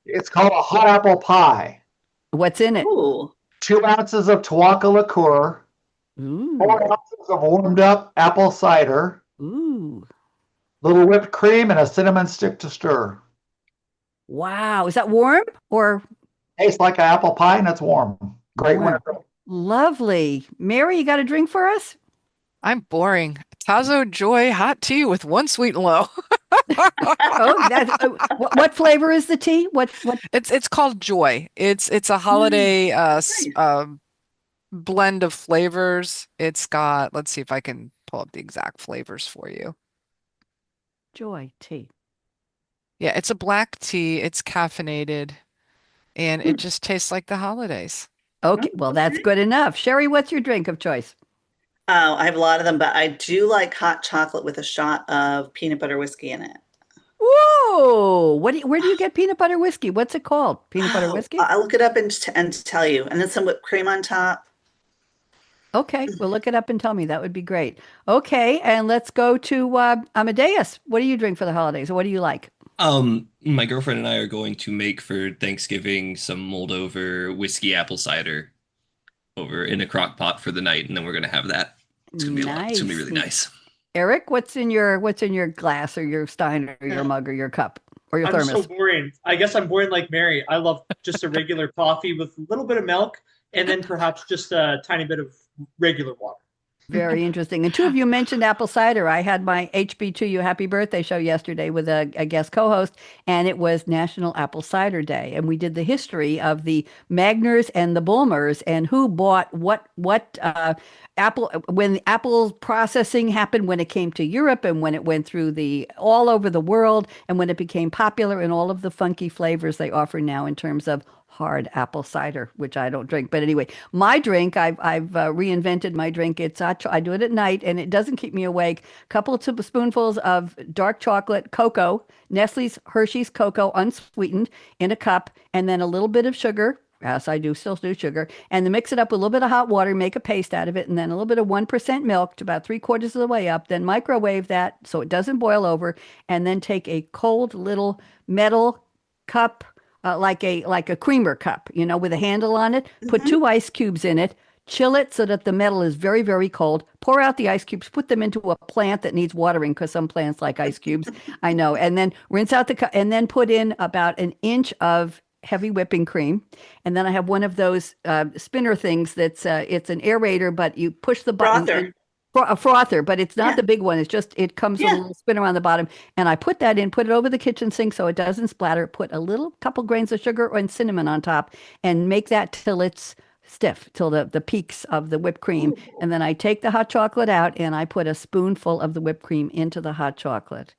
Speaker 6: It's called a hot apple pie.
Speaker 2: What's in it?
Speaker 5: Ooh.
Speaker 6: 2 ounces of Tawaka liqueur,
Speaker 2: Ooh.
Speaker 6: 4 ounces of warmed up apple cider,
Speaker 2: Ooh.
Speaker 6: little whipped cream, and a cinnamon stick to stir.
Speaker 2: Wow. Is that warm or
Speaker 6: Tastes like an apple pie and it's warm. Great
Speaker 2: Warm.
Speaker 6: winter.
Speaker 2: lovely? Mary, you got a drink for us?
Speaker 4: I'm boring. Tazo Joy hot tea with one sweet and low.
Speaker 2: Oh, that's, what flavor is the tea? What?
Speaker 4: It's called Joy. It's a holiday
Speaker 5: Nice.
Speaker 4: blend of flavors. It's got, let's see if I can pull up the exact flavors for you.
Speaker 2: Joy tea.
Speaker 4: Yeah, it's a black tea. It's caffeinated, and it just tastes like the holidays.
Speaker 2: Okay, well, that's
Speaker 5: okay.
Speaker 2: good enough. Sherry, what's your drink of choice?
Speaker 5: Oh, I have a lot of them, but I do like hot chocolate with a shot of peanut butter whiskey in it.
Speaker 2: Whoa! Where do you get peanut butter whiskey? What's it called? Peanut butter
Speaker 5: Oh,
Speaker 2: whiskey?
Speaker 5: I'll look it up and tell you. And then some whipped cream on top.
Speaker 2: Okay, well, look it up and tell me. That would be great. Okay, and let's go to Amadeus. What do you drink for the holidays? Or what do you like?
Speaker 7: My girlfriend and I are going to make for Thanksgiving some mulled over whiskey apple cider over in a crock pot for the night, and then we're gonna have that. It's gonna be a lot. It's gonna be really nice.
Speaker 2: Eric, what's in your glass or your stein or your mug or your cup or your
Speaker 3: I'm
Speaker 2: thermos?
Speaker 3: so boring. I guess I'm boring like Mary. I love just a regular coffee with a little bit of milk and then perhaps just a tiny bit of regular water.
Speaker 2: Very interesting. And two of you mentioned apple cider. I had my HB2U Happy Birthday show yesterday with a guest co-host, and it was National Apple Cider Day. And we did the history of the Magners and the Bulmers and who bought what apple, when the apple processing happened, when it came to Europe and when it went through all over the world and when it became popular and all of the funky flavors they offer now in terms of hard apple cider, which I don't drink. But anyway, my drink, I've reinvented my drink. It's I do it at night, and it doesn't keep me awake. A couple of spoonfuls of dark chocolate cocoa, Nestle's Hershey's cocoa, unsweetened, in a cup, and then a little bit of sugar. Yes, I do still do sugar, and then mix it up with a little bit of hot water, make a paste out of it, and then a little bit of 1% milk to about 3/4 of the way up. Then microwave that so it doesn't boil over, and then take a cold little metal cup, like a creamer cup, with a handle on it. Put 2 ice cubes in it. Chill it so that the metal is very, very cold. Pour out the ice cubes, put them into a plant that needs watering because some plants like ice cubes. I know. And then rinse out the cup and then put in about an inch of heavy whipping cream. And then I have one of those spinner things that's it's an aerator, but you push the button.
Speaker 5: Frother.
Speaker 2: A frother, but it's not
Speaker 5: Yeah.
Speaker 2: the big one. It's just, it comes with a little spinner on the bottom. And I put that in, put it over the kitchen sink so it doesn't splatter. Put a little couple grains of sugar and cinnamon on top and make that till it's stiff, till the peaks of the whipped cream. And then I take the hot chocolate out and I put a spoonful of the whipped cream into the hot chocolate.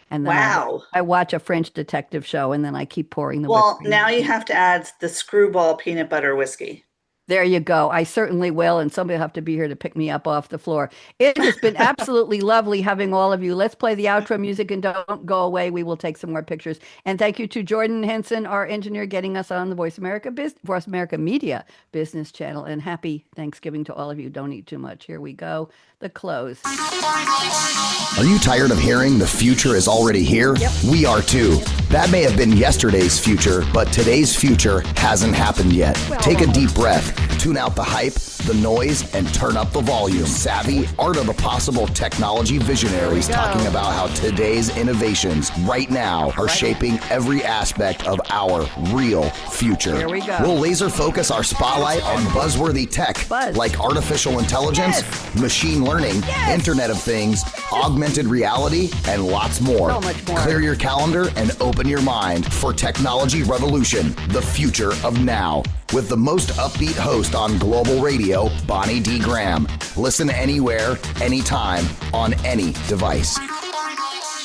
Speaker 2: And then
Speaker 5: Wow.
Speaker 2: I watch a French detective show and then I keep pouring the
Speaker 5: Well,
Speaker 2: whipped cream.
Speaker 5: now you have to add the screwball peanut butter whiskey.
Speaker 2: There you go. I certainly will. And somebody will have to be here to pick me up off the floor. It has been absolutely lovely having all of you. Let's play the outro music and don't go away. We will take some more pictures. And thank you to Jordan Henson, our engineer, getting us on the Voice America Media Business Channel. And happy Thanksgiving to all of you. Don't eat too much. Here we go. The close.
Speaker 1: Are you tired of hearing the future is already here?
Speaker 2: Yep.
Speaker 1: We are too. That may have been yesterday's future, but today's future hasn't happened yet. Take a deep breath, tune out the hype, the noise, and turn up the volume. Savvy, Art of the Possible technology visionaries talking about how today's innovations right now are shaping every aspect of our real future.
Speaker 2: Here we go.
Speaker 1: We'll laser focus our spotlight on buzzworthy tech like artificial intelligence, machine learning, Internet of Things, augmented reality, and lots more.
Speaker 2: So much more.
Speaker 1: Clear your calendar and open your mind for Technology Revolution, the future of now. With the most upbeat host on global radio, Bonnie D. Graham. Listen anywhere, anytime, on any device.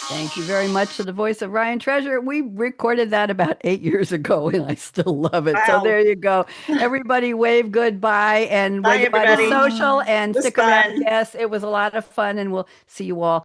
Speaker 2: Thank you very much to the voice of Ryan Treasure. We recorded that about 8 years ago, and I still love it.
Speaker 5: Wow.
Speaker 2: So there you go. Everybody wave goodbye and
Speaker 5: Bye,
Speaker 2: wave goodbye to
Speaker 5: everybody.
Speaker 2: social and
Speaker 5: It was
Speaker 2: stick around.
Speaker 5: fun.
Speaker 2: Yes, it was a lot of fun, and we'll see you all